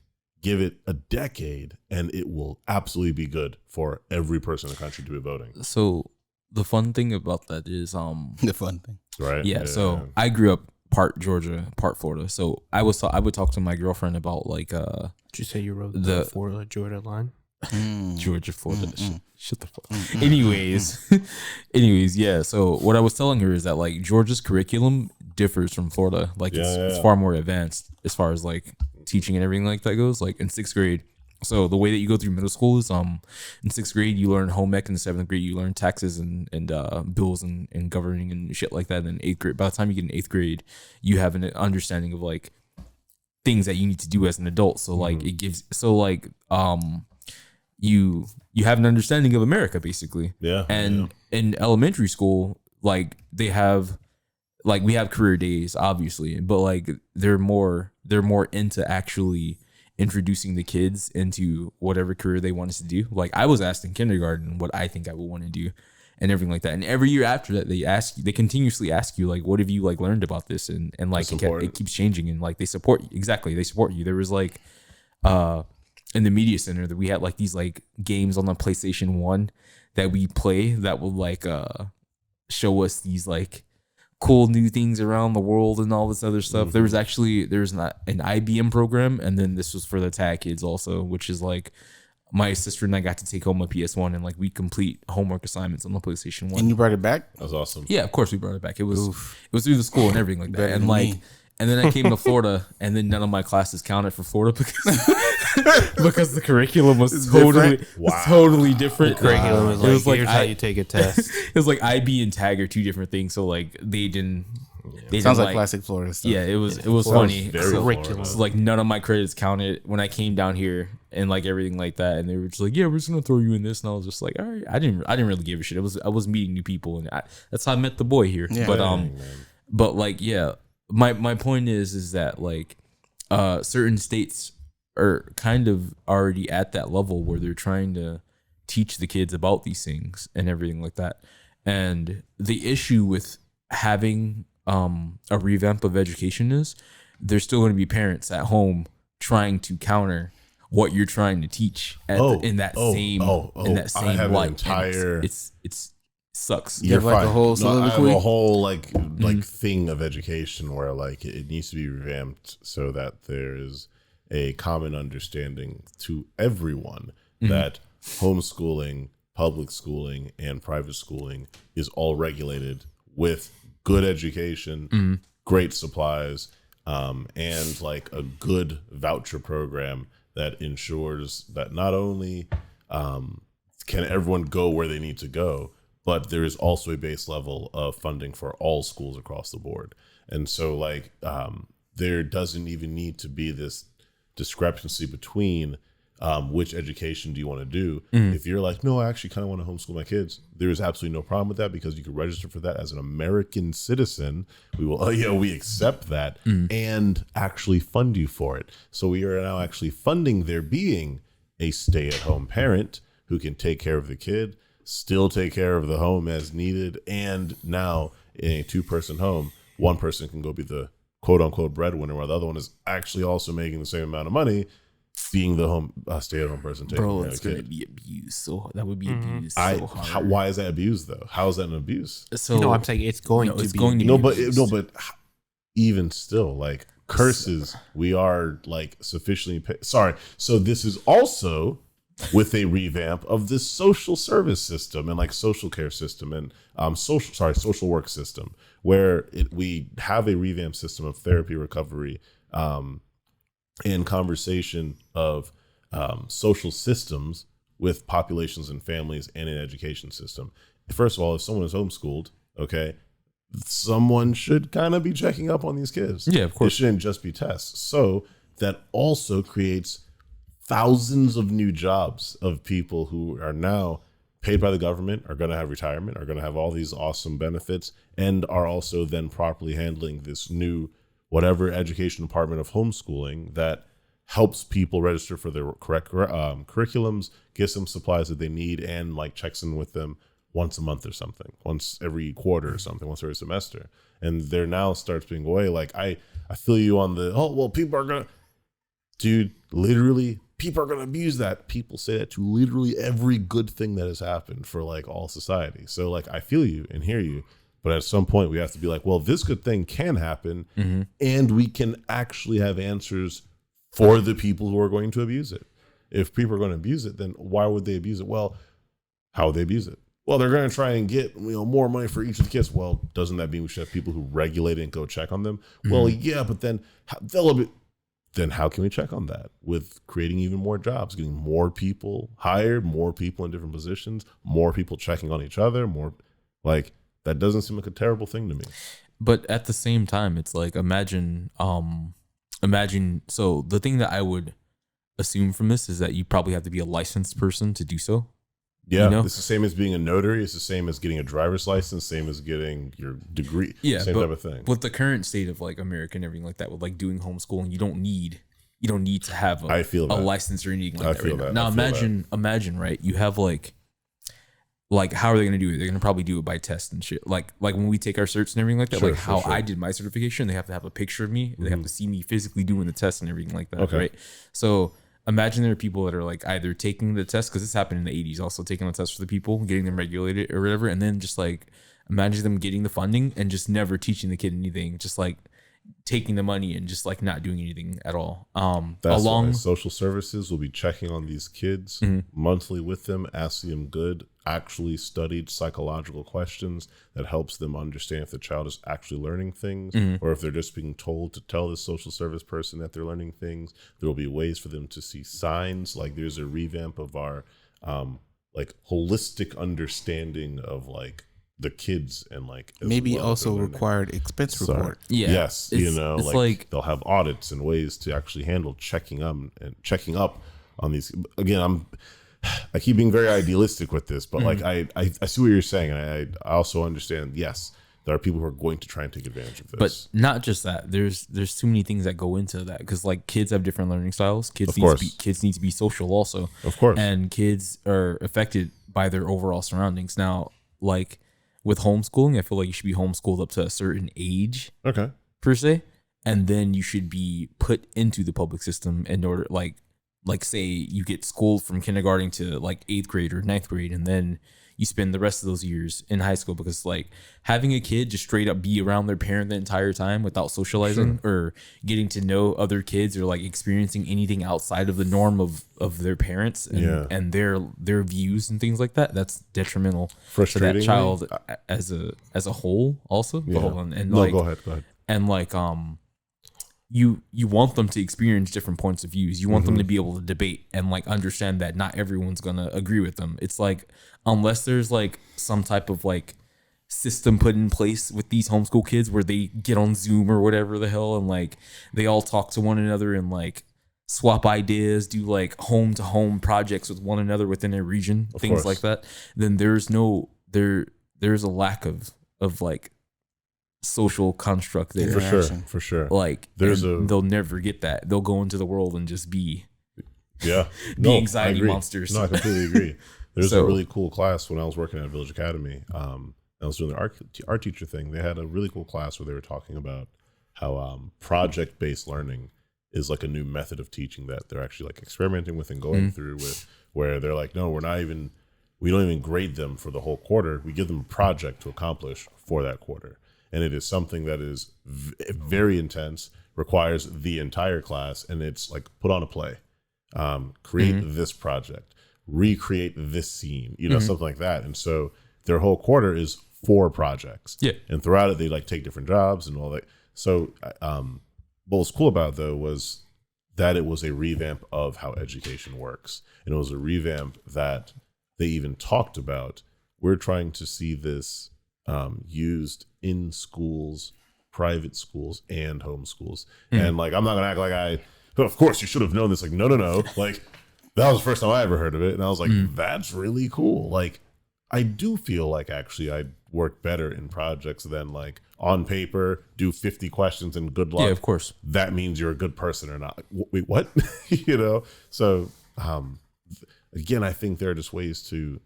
give it a decade and it will absolutely be good for every person in the country to be voting. So the fun thing about that is the fun thing, right? Yeah. So I grew up part Georgia, part Florida. So I would talk to my girlfriend about like Did you say you rode the Florida Georgia line? Georgia, Florida. Shut the fuck. Anyways, yeah. So what I was telling her is that like Georgia's curriculum differs from Florida. Like it's far more advanced as far as like teaching and everything like that goes. Like in 6th grade. So the way that you go through middle school is in 6th grade you learn home ec, in 7th grade you learn taxes and bills and governing and shit like that. And then 8th grade, by the time you get in 8th grade, you have an understanding of like things that you need to do as an adult. So like it gives you have an understanding of America basically. Yeah. And in elementary school, like we have career days obviously, but like they're more into actually introducing the kids into whatever career they want us to do. Like I was asked in kindergarten what I think I would want to do and everything like that. And every year after that, they continuously ask you like, what have you like learned about this? And like it keeps changing, and like they support you. Exactly. They support you. There was like, in the media center that we had like these like games on the PlayStation 1 that we play that will like, show us these like cool new things around the world and all this other stuff. There's not an IBM program, and then this was for the TAG kids also, which is like my sister and I got to take home a PS1 and like we complete homework assignments on the PlayStation 1. And you brought it back? That was awesome. Yeah, of course we brought it back. It was through the school and everything like that. And like and then I came to Florida, and then none of my classes counted for Florida because the curriculum was totally different. The curriculum was like, here's how you take a test. It was like IB and TAG are two different things, so like they didn't. Sounds like classic Florida stuff. Yeah, it was funny. Very So like none of my credits counted when I came down here. and like everything like that, and they were just like, yeah, we're just gonna throw you in this, and I was just like, all right, I didn't really give a shit. I was meeting new people, and that's how I met the boy here. Yeah. But like, yeah, my point is that like certain states are kind of already at that level where they're trying to teach the kids about these things and everything like that. And the issue with having a revamp of education is there's still going to be parents at home trying to counter what you're trying to teach in that same light. Entire it's sucks. You have like a whole soliloquy? I have a whole like thing of education where like it needs to be revamped so that there is a common understanding to everyone that homeschooling, public schooling, and private schooling is all regulated with good education, great supplies, and like a good voucher program that ensures that not only can everyone go where they need to go, but there is also a base level of funding for all schools across the board. And so like there doesn't even need to be this discrepancy between which education do you want to do. If you're like, no, I actually kind of want to homeschool my kids, there is absolutely no problem with that because you can register for that as an American citizen. We will, we accept that and actually fund you for it. So we are now actually funding there being a stay-at-home parent who can take care of the kid, still take care of the home as needed, and now in a two-person home, one person can go be the quote-unquote breadwinner while the other one is actually also making the same amount of money being the stay-at-home person taking care of the kid. It's going to be abused. So that would be abused so hard. Why is that abused though? How is that an abuse? So I'm saying it's going to be. But even still, like curses, we are like sufficiently. Sorry. So this is also with a revamp of this social service system and like social care system and social work system, where we have a revamped system of therapy, recovery, and conversation of social systems with populations and families and an education system. First of all, if someone is homeschooled, okay, someone should kind of be checking up on these kids. Yeah, of course. It shouldn't just be tests. So that also creates thousands of new jobs of people who are now paid by the government, are going to have retirement, are going to have all these awesome benefits, and are also then properly handling this new whatever education department of homeschooling that helps people register for their correct curriculums, gives them supplies that they need, and like checks in with them once a month or something, once every quarter or something, once every semester. And there now starts being away like, I feel you on the, people are going to, dude, literally, people are going to abuse that. People say that to literally every good thing that has happened for like all society. So like, I feel you and hear you. But at some point, we have to be like, well, this good thing can happen, and we can actually have answers for the people who are going to abuse it. If people are going to abuse it, then why would they abuse it? Well, how would they abuse it? Well, they're going to try and get more money for each of the kids. Well, doesn't that mean we should have people who regulate it and go check on them? Well, yeah, but then how can we check on that? With creating even more jobs, getting more people hired, more people in different positions, more people checking on each other, more like. That doesn't seem like a terrible thing to me. But at the same time, it's like imagine. So the thing that I would assume from this is that you probably have to be a licensed person to do so. Yeah, it's the same as being a notary. It's the same as getting a driver's license. Same as getting your degree. Yeah, same type of thing. With the current state of like America and everything like that, with like doing homeschooling, you don't need to have a license or anything like that. Right now, imagine, right? You have like how are they going to do it? They're going to probably do it by test and shit. Like when we take our certs and everything like that, sure. I did my certification, they have to have a picture of me. They have to see me physically doing the test and everything like that. Okay. Right. So imagine there are people that are like either taking the test, because this happened in the 80s, also taking the test for the people, getting them regulated or whatever. And then just like, imagine them getting the funding and just never teaching the kid anything, just like taking the money and just like not doing anything at all. That's why social services will be checking on these kids monthly with them, asking them good, actually studied psychological questions that helps them understand if the child is actually learning things or if they're just being told to tell the social service person that they're learning things. There will be ways for them to see signs. Like there's a revamp of our like holistic understanding of like the kids and like maybe also required expense report. Yeah. Yes, it's like they'll have audits and ways to actually handle checking up on these. Again, I keep being very idealistic with this, but like I see what you're saying, and I also understand. Yes, there are people who are going to try and take advantage of this, but not just that. There's too many things that go into that, because like kids have different learning styles. Kids need to be social also, of course, and kids are affected by their overall surroundings. Now, like with homeschooling, I feel like you should be homeschooled up to a certain age, okay, per se, and then you should be put into the public system in order, like say you get schooled from kindergarten to like 8th grade or 9th grade, and then you spend the rest of those years in high school, because like having a kid just straight up be around their parent the entire time without socializing or getting to know other kids or like experiencing anything outside of the norm of their parents and their views and things like that, that's detrimental for that child as a whole also. But hold on. And go ahead. And like you want them to experience different points of views. You want them to be able to debate and like understand that not everyone's gonna agree with them. It's like, unless there's like some type of like system put in place with these homeschool kids where they get on Zoom or whatever the hell, and like they all talk to one another and like swap ideas, do like home to home projects with one another within a region, things like that, then there's a lack of like social construct there. For sure. Like they'll never get that. They'll go into the world and just be anxiety monsters. No, I completely agree. There's a really cool class when I was working at Village Academy. I was doing the art teacher thing. They had a really cool class where they were talking about how project-based learning is like a new method of teaching that they're actually like experimenting with and going through with, where they're like, no, we don't even grade them for the whole quarter. We give them a project to accomplish for that quarter. And it is something that is very intense, requires the entire class, and it's like put on a play, create this project, recreate this scene, something like that. And so their whole quarter is 4 projects. Yeah. And throughout it, they like take different jobs and all that. So what was cool about it, though, was that it was a revamp of how education works. And it was a revamp that they even talked about. We're trying to see this used in schools, private schools, and homeschools. And like, I'm not gonna act like of course you should have known this. Like, no. Like, that was the first time I ever heard of it. And I was like, that's really cool. Like, I do feel like actually I'd work better in projects than like on paper, do 50 questions and good luck. Yeah, of course. That means you're a good person or not. Wait, what? So again, I think there are just ways to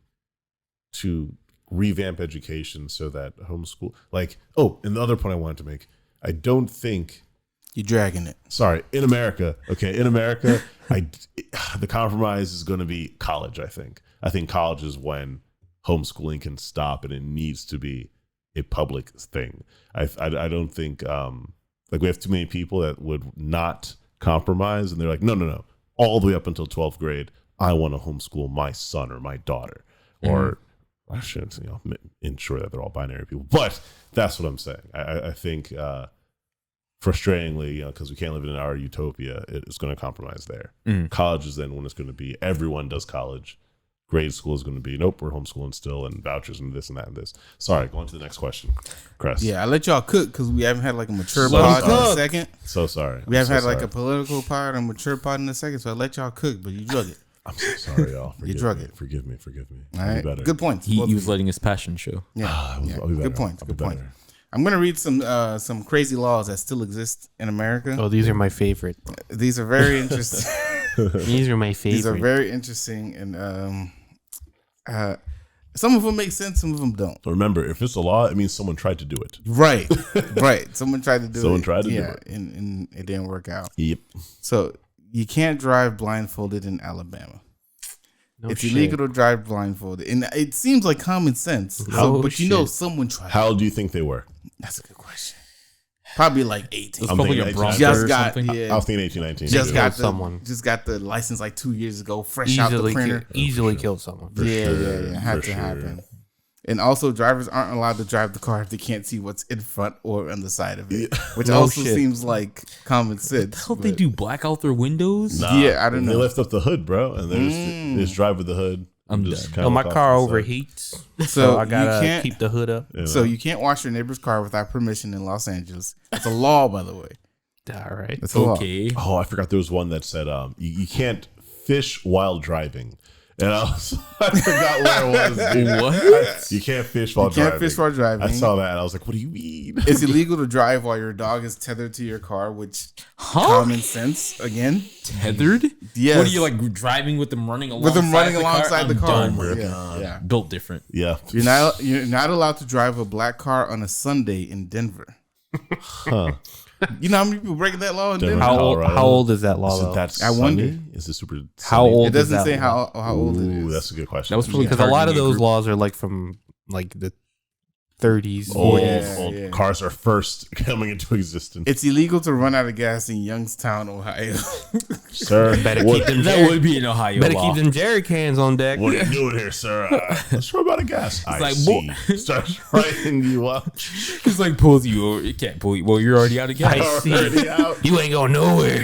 revamp education so that homeschool, like, and the other point I wanted to make, I don't think you're dragging it. Sorry, in America, the compromise is going to be college. I think college is when homeschooling can stop, and it needs to be a public thing. I don't think like we have too many people that would not compromise, and they're like, no, all the way up until 12th grade, I want to homeschool my son or my daughter, or I shouldn't ensure that they're all binary people, but that's what I'm saying. I think frustratingly, because we can't live in our utopia, it's going to compromise there. College is then when it's going to be everyone does college. Grade school is going to be nope, we're homeschooling still, and vouchers and this and that and this. Sorry, going to the next question, Chris. Yeah, I let y'all cook because we haven't had like a mature pod in a second. So sorry. We haven't had like a political pod or a mature pod in a second, so I let y'all cook, but you drug it. I'm so sorry, y'all. You drug it. Forgive me. All right. Good points. He was letting his passion show. Yeah. Good point. I'm gonna read some crazy laws that still exist in America. Oh, these are my favorite. These are very interesting. These are my favorite. These are very interesting, and some of them make sense, some of them don't. Remember, if it's a law, it means someone tried to do it. Right. Someone tried to do it. Someone tried to do it. And it didn't work out. Yep. So you can't drive blindfolded in Alabama. It's shit. illegal to drive blindfolded, and it seems like common sense. But someone tried. How old do you think they were? That's a good question. Probably like 18. I'm probably a Bronco just or got, something. yeah. I was thinking 18, 19. Just got the license like 2 years ago, fresh out the printer. Easily killed someone. Yeah. Had to happen. And also, drivers aren't allowed to drive the car if they can't see what's in front or on the side of it, which seems like common sense. What the hell they do? Black out their windows? Nah, yeah, I don't know. They lift up the hood, bro, and they just drive with the hood. I'm just done. My car overheats, so I gotta keep the hood up. So you can't wash your neighbor's car without permission in Los Angeles. It's a law, by the way. All right. It's a law. Okay. Oh, I forgot there was one that said you can't fish while driving. And I forgot where it was. Dude. What? You can't fish while You driving. can't fish while driving. I saw that. And I was like, what do you mean? It's illegal to drive while your dog is tethered to your car, which common sense again. Tethered? Yes. What are you like driving with them running alongside With them running the alongside the car. I'm done. Yeah. Built different. Yeah. You're not allowed to drive a black car on a Sunday in Denver. Huh. You know how many people breaking that law in Denver? How old is that law? Is it Though? that I wonder. sunny? Is it super How sunny? old? It doesn't is that say law? how old it Ooh, is. that's a good question. That was probably Because a lot of targeting a those group. laws are like from like the 30s. Old, 40s. old yeah. cars are first coming into existence. It's illegal to run out of gas in Youngstown, Ohio. Sir, Better what, keep them That would be an Ohio Better law. keep them jerry cans on deck. what are you doing here, sir? Let's throw about a gas. I like, see. Starts writing you up. It's like pulls you over. It can't pull you. Well, you're already out of gas. I see. Already out. You ain't going nowhere.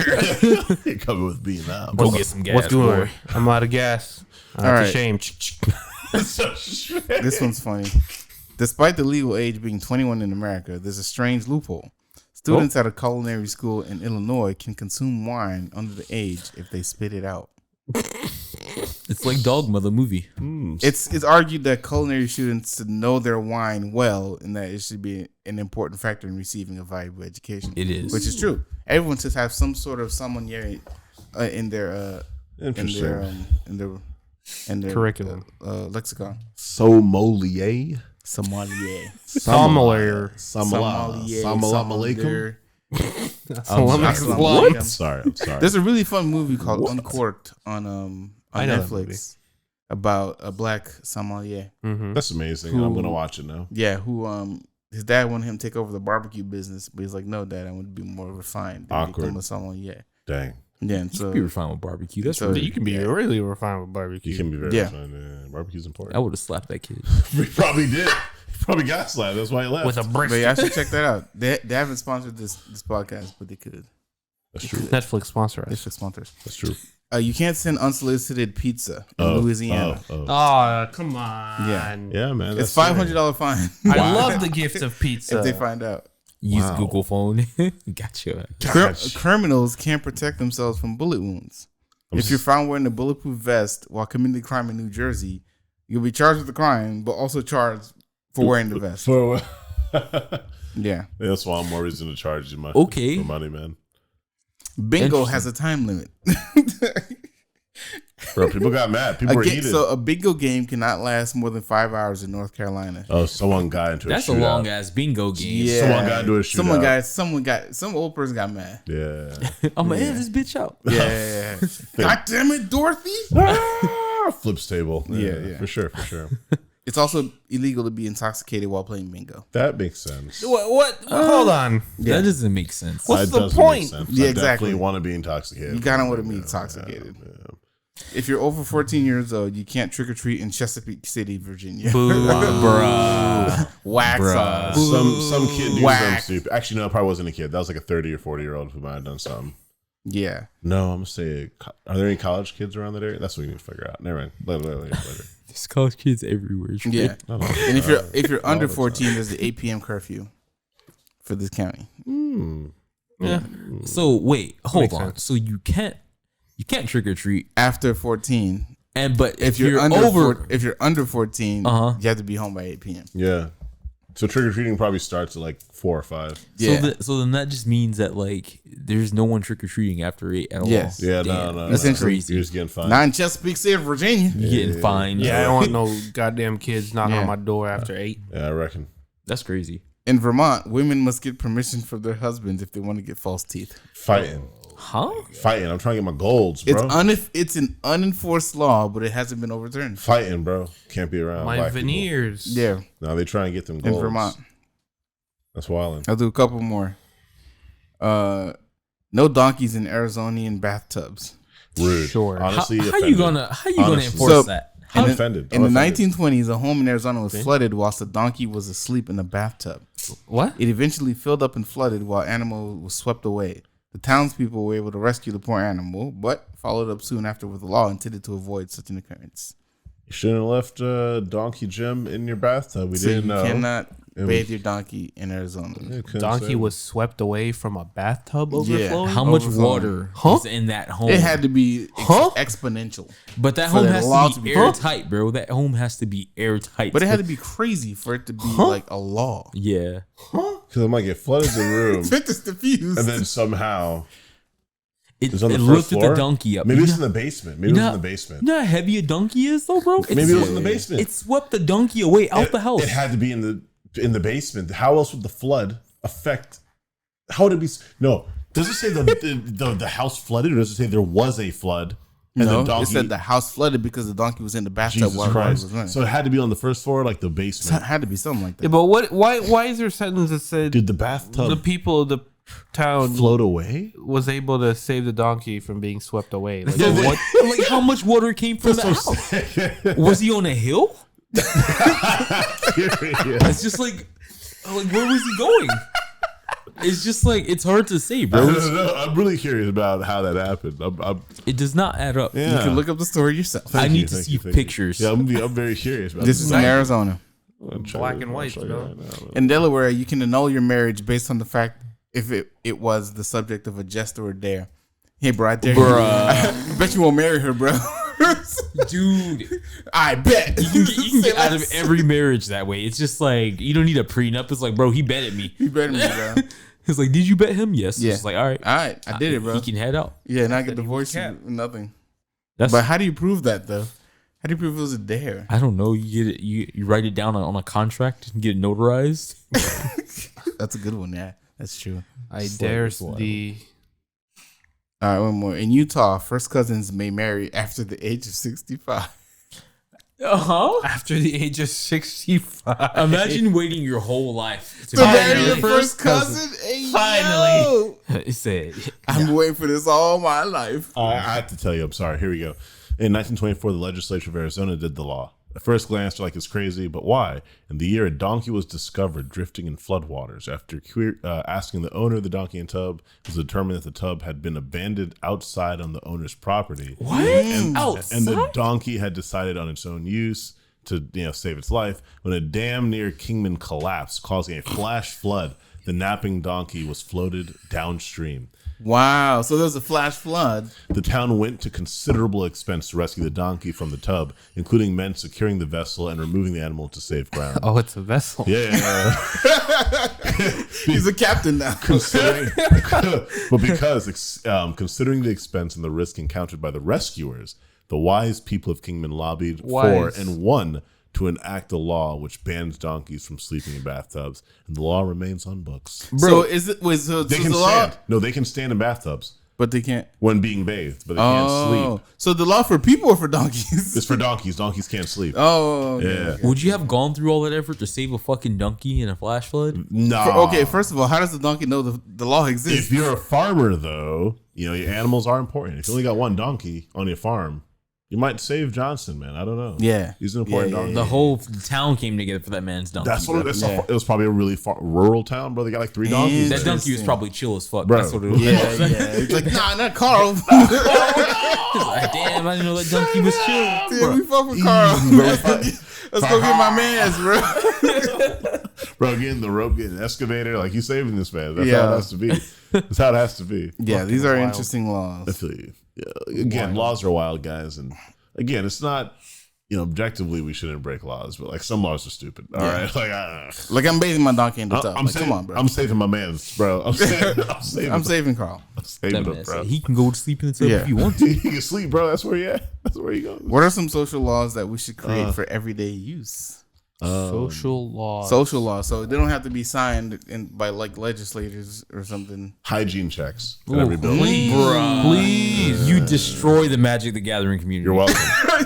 You're coming with me now. Go get some gas. What's going boy. on? I'm out of gas. That's right. a shame. This one's funny. Despite the legal age being 21 in America, there's a strange loophole. Students at a culinary school in Illinois can consume wine under the age if they spit it out. It's like Dogma, the movie. It's argued that culinary students should know their wine well and that it should be an important factor in receiving a valuable education. It is. Which is true. Everyone should have some sort of sommelier in their Interesting. in their Curriculum. lexicon. Sommelier. Sommelier. Sommelier. Sommelier. Salam alaikum. What? Sorry, I'm sorry. There's a really fun movie called Uncorked on I know that movie. Netflix about a black sommelier. Mm-hmm. That's amazing. Who- I'm gonna watch it now. Yeah, who his dad wanted him to take over the barbecue business, but he's like, no, Dad, I want to be more refined. And Awkward. become a sommelier. Dang, Yeah, and You so can be refined with barbecue. That's so- really. You can be really refined with barbecue. you can be very Yeah. fun. Barbecue's I important. would have slapped that kid. We probably did. He probably got slapped. That's why he left. with a but brisket. yeah, I should check that out. They haven't sponsored this podcast, but they could. That's true. Netflix sponsor They us. should sponsor us. That's true. You can't send unsolicited pizza in Louisiana. Oh, come on. Yeah, man. It's that's $500 fine I love the gift of pizza. if they find out. Use Wow. Google phone. Gotcha. Criminals can't protect themselves from bullet wounds. If you're found wearing a bulletproof vest while committing the crime in New Jersey, you'll be charged with the crime, but also charged for wearing the vest. For Yeah. that's why I'm more reason to charge you Okay. for money, man. Bingo has a time limit. Bro, people got mad. People were heated. So a bingo game cannot last more than 5 hours in North Carolina. Oh, someone got into That's a a shootout. long ass bingo game. Yeah. Someone got into a shootout. Some old person got mad. Yeah. I'm gonna end this bitch out. Yeah. God damn it, Dorothy. Flips table. Yeah. For sure, for sure. It's also illegal to be intoxicated while playing bingo. That makes sense. What? Hold on. That doesn't make sense. What's That the does make point? sense. Yeah, I exactly. definitely want to be intoxicated. You kind of want to be intoxicated. If you're over 14 years old, you can't trick or treat in Chesapeake City, Virginia. Bruh. Wax Bruh. off. Some kid do something Whack. stupid. Actually, no, it probably wasn't a kid. That was like a 30 or 40 year old who might have done something. Yeah. No, I'm gonna say, are there any college kids around that area? That's what we need to figure out. Never mind. Later. There's college kids everywhere. Yeah. No. And if you're under 14, there's the 8 p.m. curfew for this county. Yeah. So wait, hold Makes on. sense. So you can't trick or treat, After 14, but if you're under over, if you're under 14, Uh-huh. you have to be home by 8 p.m. Yeah. So trick or treating probably starts at like 4 or 5. Yeah. so then that just means that like there's no one trick or treating after 8 at all. Yes. Yeah, Damn, no. that's Essentially. crazy. You're just getting fined. Not in Chesapeake City, Virginia. You're getting fined. Yeah, I don't want no goddamn kids knocking Yeah. on my door after 8. Yeah, I reckon. That's crazy. In Vermont, women must get permission from their husbands if they want to get false teeth. Fighting. Huh? I'm trying to get my golds, bro. It's an unenforced law, but it hasn't been overturned. Fighting, bro. Can't be around. My black people. veneers. Yeah, No, they try and get them in golds. Vermont. That's wild. I'll do a couple more. No donkeys in Arizonian bathtubs. Rude. Sure. Honestly, How offended. you gonna Honestly. enforce So- that? I'm In the- offended. In I'm the offended. 1920s, a home in Arizona was flooded whilst a donkey was asleep in a bathtub. What? It eventually filled up and flooded while animal was swept away. The townspeople were able to rescue the poor animal, but followed up soon after with a law intended to avoid such an occurrence. You shouldn't have left Donkey Jim in your bathtub. We So didn't you know. cannot. bathe your donkey in Arizona. Yeah, couldn't Donkey say. was swept away from a bathtub overflowing. How much Overflowing. water is in that home? It had to be Huh? exponential, but that for home the has law to to be be- airtight, bro. That home has to be airtight. but it had to be crazy for it to be like a law. Yeah. Because I might get flooded the room, It's diffused. and then somehow It, it's on the it first lifted floor. the donkey up. Maybe You it's in know- the basement. Maybe it was in the basement. You know how heavy a donkey is, though, bro? Maybe it was in the basement. It swept the donkey away out the house. It had to be in the basement. How else would the flood affect? How would it be? No. Does it say the house flooded, or does it say there was a flood? And no, the donkey, it said the house flooded because the donkey was in the bathtub Jesus while the water Christ. was running. So it had to be on the first floor, like the So it basement. had to be something like that. Yeah, but what? Why is there a sentence that said Did the bathtub the people of the town float away? was able to save the donkey from being swept away? Like, So what? like, how much water came from the house? Was he on a hill? It's just like where was he going? It's just like, it's hard to say, bro. I'm really curious about how that happened. It does not add up. Yeah. You can look up the story yourself. I Thank need you, to thank see you, thank you. pictures. Yeah, I'm very curious about This is in Arizona. Black and white, bro. In Delaware, you can annul your marriage based on the fact if it was the subject of a jest or a dare. Hey, bro, I dare you. I bet you won't marry her, bro. Dude, I bet. you can get out of every marriage that way. It's just like, you don't need a prenup. It's like, bro, he bet at me. You better me, bro. It's like, did you bet him? Yes. Yeah. It's like, all right. All right, I did it, bro. He can head out. Yeah, and I get divorced. Nothing. That's, But how do you prove that, though? How do you prove it was a dare? I don't know. You get it. You write it down on a contract and get it notarized. That's a good one. Yeah, that's true. I dare the. All right, one more. In Utah, first cousins may marry after the age of 65. Uh-huh. After the age of 65. Imagine waiting your whole life to To marry your your first cousin? Hey, Finally. yo. It said, I've been waiting for this all my life. I have to tell you, I'm sorry. Here we go. In 1924, the legislature of Arizona did the law. At first glance, you're like, it's crazy, but why? In the year, a donkey was discovered drifting in floodwaters. After asking the owner of the donkey and tub, it was determined that the tub had been abandoned outside on the owner's property. what? And Outside? the donkey had decided on its own use to save its life. When a dam near Kingman collapsed, causing a flash flood, the napping donkey was floated downstream. Wow. So there was a flash flood. The town went to considerable expense to rescue the donkey from the tub, including men securing the vessel and removing the animal to safe ground. Oh, it's a vessel. Yeah. He's a captain now. Considering, but because considering the expense and the risk encountered by the rescuers, the wise people of Kingman lobbied for Wise. and won to enact a law which bans donkeys from sleeping in bathtubs, and the law remains on books. So is it was so They so can the law, stand. No, they can stand in bathtubs but they can't. when being bathed, but they can't sleep. So the law for people or for donkeys? It's for donkeys. Donkeys can't sleep. Oh, okay. Yeah. Would you have gone through all that effort to save a fucking donkey in a flash flood? No. Okay, first of all, how does the donkey know the law exists? If you're a farmer, though, your animals are important. If you only got one donkey on your farm, you might save Johnson, man. I don't know. Yeah. He's an important Yeah, yeah, donkey. The whole town came together for that man's donkey. That's what bro. it is. Yeah. It was probably a really rural town, bro. They got like 3 donkeys. That there. donkey was probably chill as fuck. Bro. That's what it was. Yeah, yeah. It's like, nah, not Carl. Like, damn, I didn't know that donkey was chill. Yeah, we fuck with Carl. Let's go get my man's, bro. Bro, getting the rope, getting an excavator, like you saving this man. That's Yeah. how it has to be. That's how it has to be. Yeah, these are wild. interesting I laws. feel you. Yeah. Again, laws are wild, guys, and again, it's not. Objectively, we shouldn't break laws, but like some laws are stupid. All right, Like I'm bathing my donkey in the tub. I'm Like, saving, come on, bro. I'm saving my man's, bro. I'm saving. I'm saving Carl. saving That him, man bro. said he can go to sleep in the tub Yeah. if you want to. He can sleep, bro. That's where he at. That's where he goes. What are some social laws that we should create for everyday use? Social law. Social laws, so they don't have to be signed by like legislators or something. Hygiene checks at every building. Please, you destroy the Magic the Gathering community. You're welcome.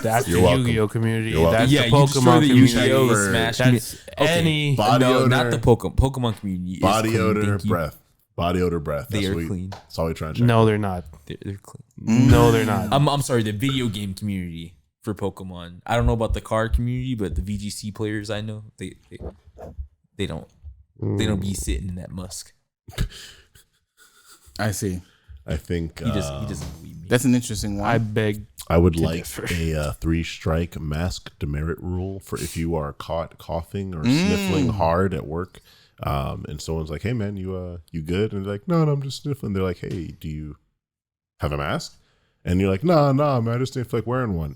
That's You're the welcome. Yu-Gi-Oh community. You're welcome. That's Yeah, the you destroy Pokemon the community. Yu-Gi-Oh, Smash That's Okay. any. Body no, odor. not the Pokemon community. It's Body clean, odor, thank you. breath. Body odor, breath. They That's are what clean. That's all we trying to check. No, they're not. They're clean. No, they're not. I'm sorry, the video game community for Pokemon. I don't know about the card community, but the VGC players I know, they don't be sitting in that musk. I see. I think He doesn't believe me. That's an interesting one. I beg. I would to like differ. a 3-strike mask demerit rule for if you are caught coughing or sniffling hard at work, and someone's like, "Hey man, you good?" And they're like, "No, I'm just sniffling." They're like, "Hey, do you have a mask?" And you're like, "Nah, man, I just didn't feel like wearing one."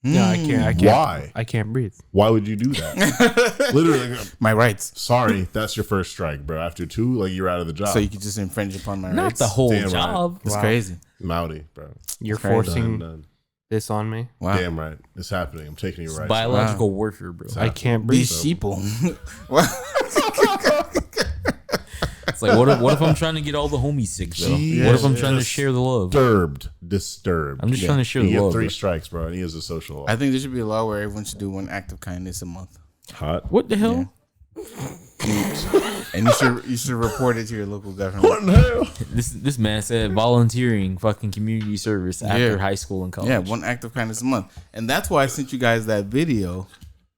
No, I can't. Why? I can't breathe. Why would you do that? Literally, My rights. sorry, that's your first strike, bro. After 2, like you're out of the job. So you could just infringe upon my Not rights. the whole Damn right. job. That's Wow. crazy. Mouty, bro. You're Crazy. forcing Done. this on me. Wow. Damn right. It's happening. I'm taking your rights. Biological warfare, bro. I can't breathe. These sheeple. What? It's like, what if I'm trying to get all the homies sick, though? What if I'm trying to share the love? Disturbed. I'm just trying to share You the get love. 3 bro. strikes, bro. And he is a social law. I think there should be a law where everyone should do one act of kindness a month. Hot. What the hell? And you should report it to your local government. What in the hell? This man said volunteering, fucking community service after high school and college. Yeah, one act of kindness a month. And that's why I sent you guys that video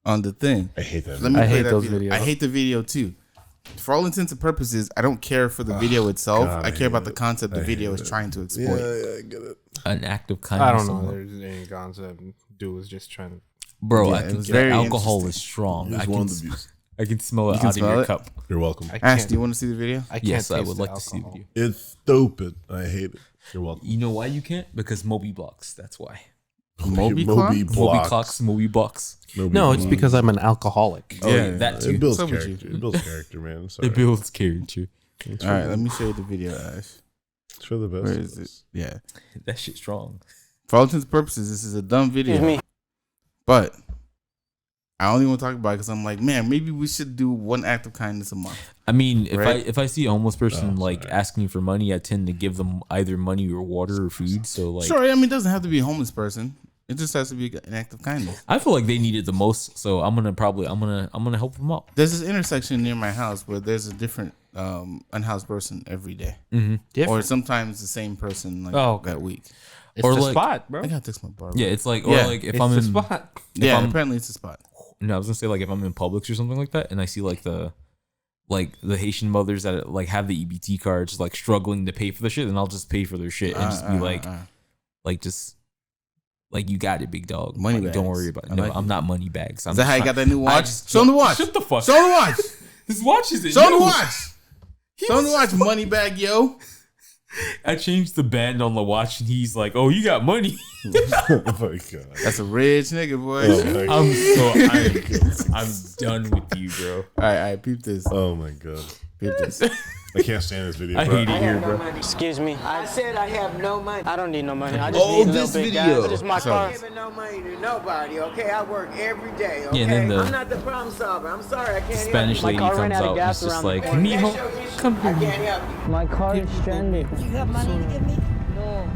on the thing. I hate that. Let me I play hate that those video. videos. I hate the video too. For all intents and purposes, I don't care for the video itself. God, I I care about hate the it. concept the I video hate is it. trying to exploit. Yeah, I get it. An act of kindness. I don't a know. month. There's any concept. Dude was just trying to. Bro, Yeah, I it can was get very alcohol interesting. is strong. It was I one can, of the views. I can smell it You can out of smell your it? cup. You're welcome. I Ash, can't. do you want to see the video? I can't Yes, I taste would the like to see the alcohol. video. It's stupid. I hate it. You're welcome. You know why you can't? Because Moby blocks. That's why. Moby Moby clock? Moby blocks. clocks, Moby blocks. No, it's because I'm an alcoholic. Oh, yeah, that too. It builds So would you. character. It builds character, man. Sorry. It builds character. All right, let me show you the video, Ash. It's for the best. Where of is it? us. Yeah. That shit's strong. For all intents and purposes, this is a dumb video. But I only want to talk about it because I'm like, man, maybe we should do one act of kindness a month. I mean, Right. if I see a homeless person Oh, like sorry. asking for money, I tend to give them either money or water or food. So like, Sure, I mean, it doesn't have to be a homeless person. It just has to be an act of kindness. I feel like they need it the most. So I'm gonna help them out. There's this intersection near my house where there's a different unhoused person every day. Or Different. sometimes the same person like Oh, okay. that week. It's or the like- spot, bro. I gotta text my barber. Yeah, it's like Yeah, or like if It's I'm the in spot. Yeah, I'm- apparently it's a spot. no, I was gonna say like if I'm in Publix or something like that, and I see like the Haitian mothers that like have the EBT cards like struggling to pay for the shit, then I'll just pay for their shit and just be like just like you got it, big dog. Money Like, don't bags. worry about it. I No, like I'm it. not money bags. Is that how you got that new watch? just- Show him the watch. Shut the fuck Show him the watch. This watch is Show him the new. watch. Show him the watch. Money bag, yo. I changed the band on the watch, and he's like, "Oh, you got money." Oh my god. That's a rich nigga, boy. Oh my I'm done with you, bro. All right, peep this. Oh my god. Peep this. I can't stand this video. I bro. hate it here, bro. Excuse me. I said I have no money. I don't need no money. I just Oh, need a this little bit, video. guys. This is my So- car. I'm giving no money to nobody, okay? I work every day, okay? Yeah, and then the I'm not the problem solver. I'm sorry, I can't Spanish help lady car ran comes out of out. gas It's just around the like, corner. you. "Mijo, That's your issue. come I here." can't help you. My car is stranded. You have money to give me? No.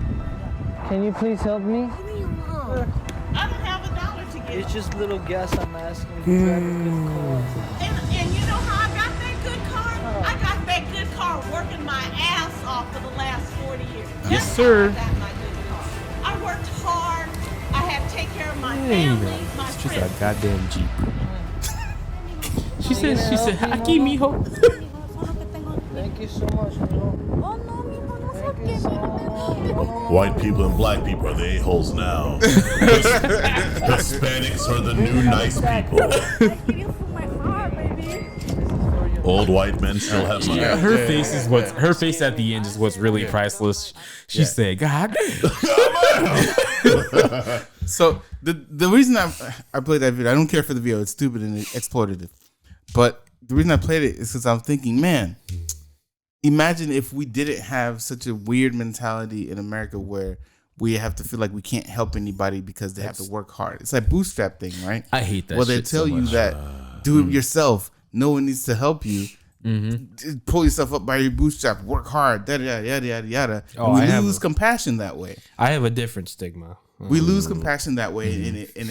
Can you please help me? Give me your mom. I don't have $1 to give. It's just little gas I'm asking to drive a good car. And you know how I got that good car? I got that good car working my ass off for the last 40 years. Yes, That's sir. how I got my good car. I worked hard. I had to take care of my family, my It's just friends. a goddamn Jeep. She said, "Aquí, mijo." Thank you so much, mijo. Oh, no, mijo, no saques, mijo. White people and black people are the a-holes now. Hispanics are the new nice people. I give you for my heart, baby. Old white men still have money. Her face is what's her face at the end is what's really priceless. She said, "God damn." So the reason I played that video, I don't care for the video. It's stupid and exploitative. But the reason I played it is because I'm thinking, man, imagine if we didn't have such a weird mentality in America where we have to feel like we can't help anybody because they have to work hard. It's like bootstrap thing, right? I hate that. Well, they shit tell so you much. that do it yourself. No one needs to help you. Just pull yourself up by your bootstrap. Work hard. Yada yada yada yada. Oh, And we I have lose a- compassion that way. I have a different stigma. We lose compassion that way, and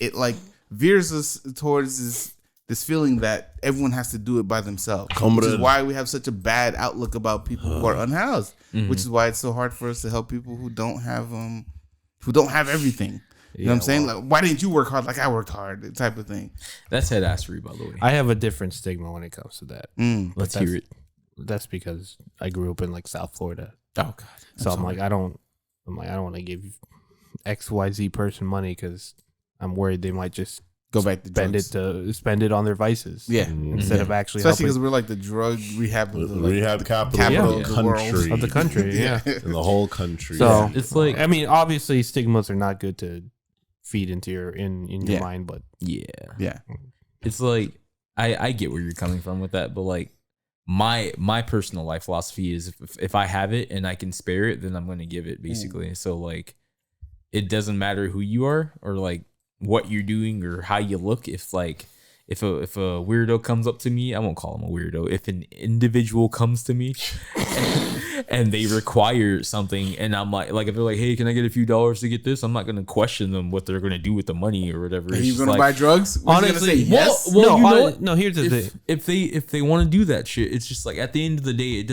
it like veers us towards this feeling that everyone has to do it by themselves. Which is Comrade. why we have such a bad outlook about people who are unhoused. Which is why it's so hard for us to help people who don't have everything. You know what I'm saying? Like, why didn't you work hard like I worked hard? Type of thing. That's head assery, by the way. I have a different stigma when it comes to that. Let's hear it. That's because I grew up in like South Florida. Oh God. So I'm like, I don't want to give XYZ person money because I'm worried they might just go back to spend it on their vices. Yeah. Instead of actually especially because helping. we're like the drug rehab of the rehab capital capital of of the the world. country. Of the country, yeah. In the whole country. So It's like, I mean, obviously stigmas are not good to feed into your in your Yeah. mind, but Yeah. it's like I get where you're coming from with that, but like my personal life philosophy is if I have it and I can spare it, then I'm going to give it basically. So like it doesn't matter who you are or like what you're doing or how you look. If a weirdo comes up to me, I won't call him a weirdo. If an individual comes to me and they require something, and I'm like if they're like, hey, can I get a few dollars to get this? I'm not gonna question them what they're gonna do with the money or whatever. Are It's you just gonna like, buy drugs? honestly, Say yes. well, you know what? no. Here's the thing. If they want to do that shit, it's just like at the end of the day,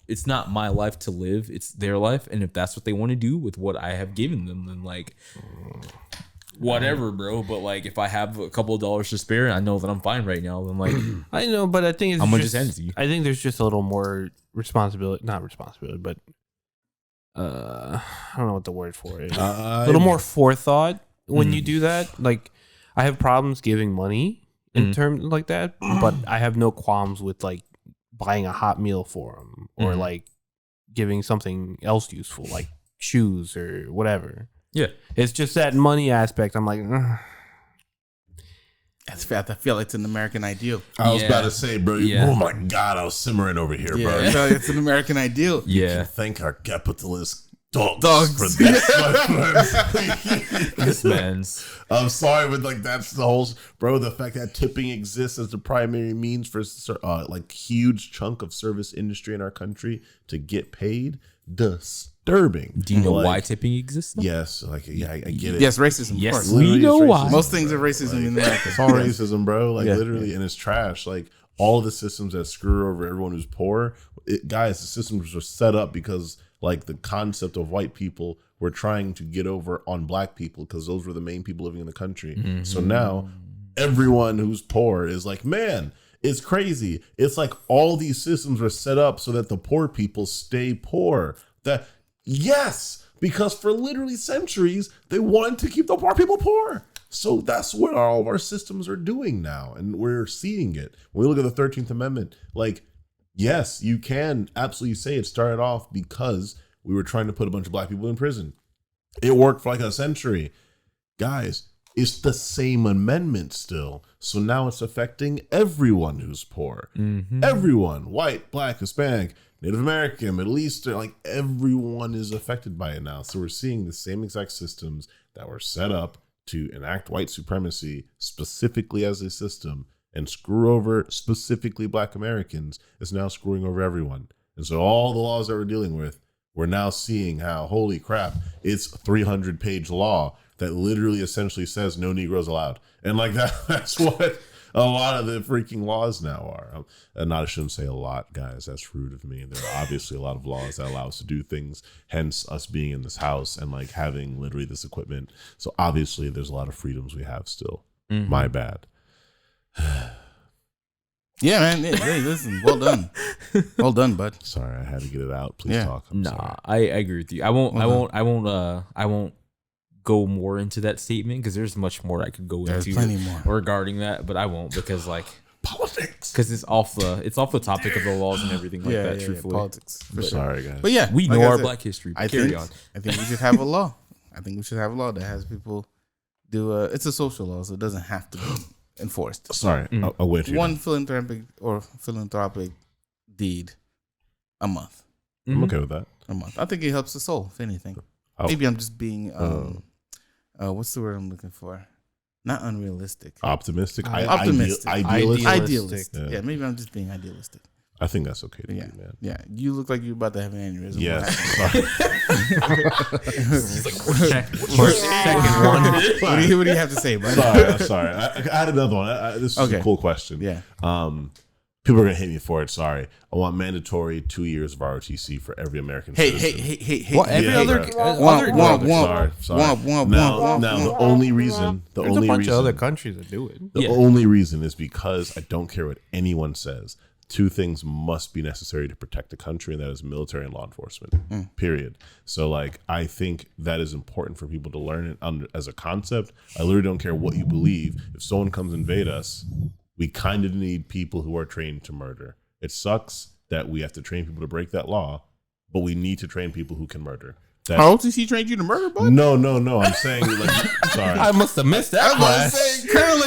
it's not my life to live. It's their life, and if that's what they want to do with what I have given them, then like whatever, bro. But like if I have a couple of dollars to spare, I know that I'm fine right now. Then like I know, but I think it's I'm gonna just just hand it to you. I think there's just a little more responsibility, not responsibility, but I don't know what the word for it is. A little more forethought when you do that. Like I have problems giving money in terms like that, but I have no qualms with like buying a hot meal for them or like giving something else useful like shoes or whatever. Yeah. It's just that money aspect. I'm like, ugh. That's fair. I feel like it's an American ideal. I was Yeah. about to say, bro. Yeah. Oh my God, I was simmering over here, Yeah, bro. I feel like it's an American ideal. Yeah, Thank our capitalist dogs, Dogs. for this, my friend. this man's I'm sorry, but like that's the whole bro. The fact that tipping exists as the primary means for like huge chunk of service industry in our country to get paid, disturbing. Do you know Like, why tipping exists? though? Yes, like yeah, I get it. Yes, racism. Yes, Of course. we Literally, know it's why. racism. Most things are racism in America. It's all racism, bro. Like Yeah. literally, and it's trash. Like all of the systems that screw over everyone who's poor, guys. The systems were set up because like the concept of white people were trying to get over on black people because those were the main people living in the country. So now everyone who's poor is like, man, it's crazy. It's like all these systems are set up so that the poor people stay poor. That yes, because for literally centuries they wanted to keep the poor people poor. So that's what all of our systems are doing now, and we're seeing it. When we look at the 13th Amendment, like, yes, you can absolutely say it started off because we were trying to put a bunch of black people in prison. It worked for like a century. Guys, it's the same amendment still. So now it's affecting everyone who's poor. Everyone, white, black, Hispanic, Native American, Middle Eastern, like everyone is affected by it now. So we're seeing the same exact systems that were set up to enact white supremacy specifically as a system and screw over specifically black Americans is now screwing over everyone. And so all the laws that we're dealing with, we're now seeing how, holy crap, it's a 300-page law that literally essentially says no Negroes allowed. And like that's what a lot of the freaking laws now are. I shouldn't say a lot, guys. That's rude of me. There are obviously a lot of laws that allow us to do things, hence us being in this house and like having literally this equipment. So obviously there's a lot of freedoms we have still. My bad. Yeah, man. Hey, listen. Well done. Well done, bud. Sorry, I had to get it out. Please Yeah. talk. I'm sorry. Nah, I agree with you. I won't go more into that statement because there's much more I could go There's into plenty more. regarding that, but I won't because like Politics. because it's off the topic of the laws and everything like that. Truthfully, politics. For But- sure. Sorry, guys. But yeah, we like know I our said, black history. I Carry think, on. I think we should have a law. I think we should have a law that has people do it's a social law, so it doesn't have to be enforced. Sorry, I'll wait for you. One philanthropic deed a month. I'm okay with that. A month. I think it helps the soul, if anything. Oh. Maybe I'm just being what's the word I'm looking for? Not unrealistic. Optimistic. Optimistic. Idealistic. Idealist. Yeah. Yeah, maybe I'm just being idealistic. I think that's okay to Yeah. do, man. Yeah. You look like you're about to have an aneurysm. Yes. Second one. What do you have to say, bud? I'm sorry. I had another one. This is Okay. a cool question. Yeah. People are gonna hate me for it. Sorry. I want mandatory 2 years of ROTC for every American Hey, citizen. hey. Well, every Yeah, other, bro. other Sorry. Now, the only reason, there's a bunch of other countries that do it. the only reason is because I don't care what anyone says. two things must be necessary to protect the country, and that is military and law enforcement. Period. So like I think that is important for people to learn it as a concept. I literally don't care what you believe. If someone comes invade us, we kind of need people who are trained to murder. It sucks that we have to train people to break that law, but we need to train people who can murder. How old is he trained you to murder, bud? No. I'm saying, like, sorry. I must have missed that class. Colonel,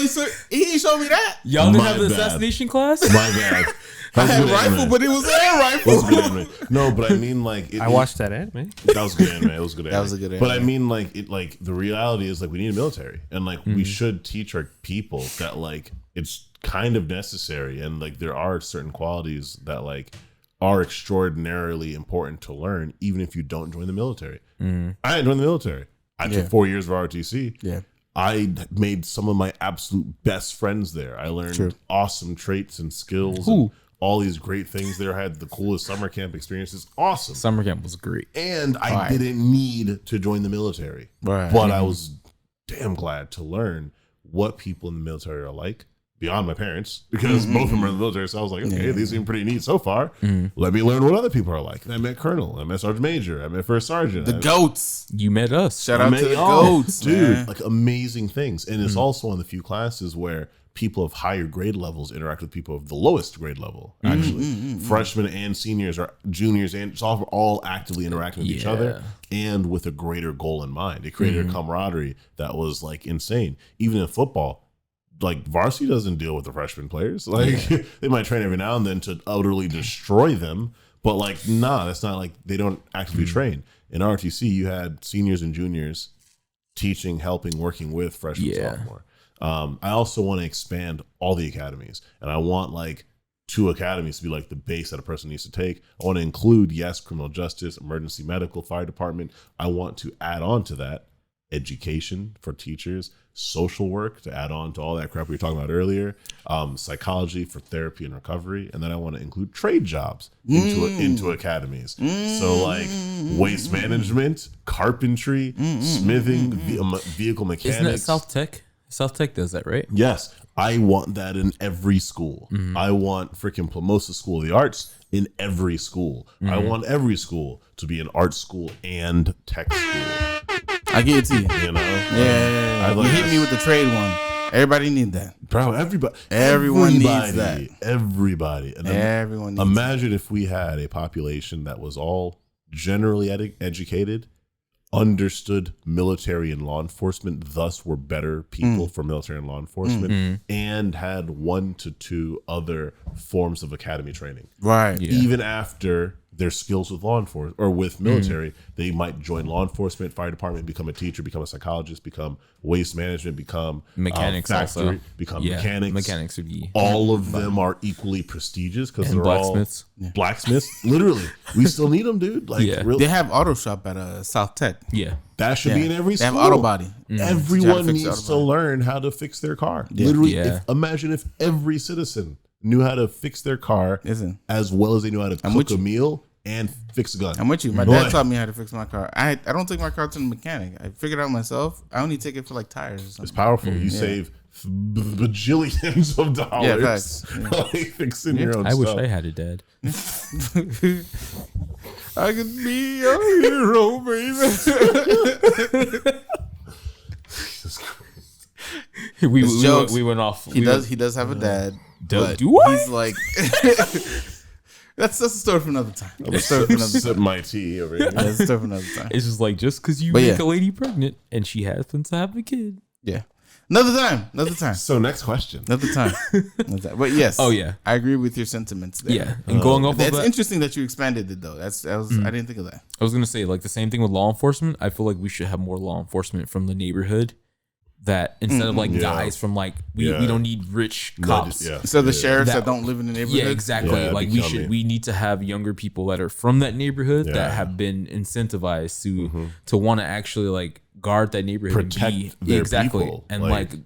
he didn't show me that. Y'all didn't My have the bad. assassination class? My bad. I had a rifle, but it was air rifle. That was good anime. No, but I mean, like, I watched that anime. That was good anime. It was good. That was a good But I anime. mean, like the reality is, like, we need a military, and like we should teach our people that like it's kind of necessary, and like there are certain qualities that like are extraordinarily important to learn, even if you don't join the military. I didn't join the military. I took 4 years of ROTC. Yeah. I made some of my absolute best friends there. I learned awesome traits and skills. And all these great things there. I had the coolest summer camp experiences. Awesome. Summer camp was great. And I didn't need to join the military. Right. But I was damn glad to learn what people in the military are like beyond my parents, because both of them are in the military. So I was like, okay, these seem pretty neat so far. Let me learn what other people are like. And I met Colonel, I met Sergeant Major, I met First Sergeant. The goats. You met us. Shout I out met to the y'all. goats, dude. man. Like amazing things. And it's also one of the few classes where people of higher grade levels interact with people of the lowest grade level. Actually, freshmen and seniors, or juniors and sophomores, all actively interacting with each other and with a greater goal in mind. It created a camaraderie that was like insane. Even in football, like varsity doesn't deal with the freshman players. Like they might train every now and then to utterly destroy them, but like nah, that's not like they don't actively train. In RTC, you had seniors and juniors teaching, helping, working with freshmen, sophomore. I also want to expand all the academies, and I want like 2 academies to be like the base that a person needs to take. I want to include, yes, criminal justice, emergency medical, fire department. I want to add on to that education for teachers, social work to add on to all that crap we were talking about earlier, psychology for therapy and recovery, and then I want to include trade jobs into academies. So like waste management, carpentry, smithing, vehicle mechanics. Isn't that South Tech? South Tech does that, right? Yes, I want that in every school. I want freaking Plumosa School of the Arts in every school. I want every school to be an art school and tech school. I get it to you. You know, Yeah. You hit me with the trade one. Everybody need that, bro. Everybody, everyone needs that. Everybody, and Everyone needs imagine if we had a population that was all generally educated, understood military and law enforcement, thus were better people for military and law enforcement, and had 1 to 2 other forms of academy training. Right. Even after their skills with law enforcement or with military, they might join law enforcement, fire department, become a teacher, become a psychologist, become waste management, become Mechanics factory, also. become mechanics. Mechanics would be All of them are equally prestigious because and they're blacksmiths. all blacksmiths. Literally, we still need them, dude. Like, really, They have auto shop at South Tech. Yeah. that should be in every They school. have auto body. Everyone fix the needs auto to body. learn how to fix their car. Literally, Yeah. imagine if every citizen knew how to fix their car Listen. as well as they knew how to cook with a you. meal and fix a gun. I'm with you. My dad taught me how to fix my car. I don't take my car to the mechanic. I figured it out myself. I only take it for like tires or It's something. powerful. You save bajillions of dollars. Yeah, facts. Yeah. Like fixing your own I wish stuff. I had a dad. I could be a hero, baby. Jesus Christ. we went off. He does have a dad. but do I? He's like that's a story for another time. That's a story for another time. Sip my tea over here. That's a story for another time. It's just like just because you But make yeah. a lady pregnant and she happens to have a kid. Yeah. Another time. So next question. Another time. But yes. Oh, yeah. I agree with your sentiments there. Yeah, and going off of It's that, interesting that you expanded it though. I didn't think of that. I was gonna say like the same thing with law enforcement. I feel like we should have more law enforcement from the neighborhood. That instead of like Yeah. guys from like we don't need rich cops. So the sheriffs that That- don't live in the neighborhood. Yeah, exactly. Yeah, like becoming- we need to have younger people that are from that neighborhood Yeah. that have been incentivized to want to actually like guard that neighborhood, and Protect be, their exactly. people. And Like- like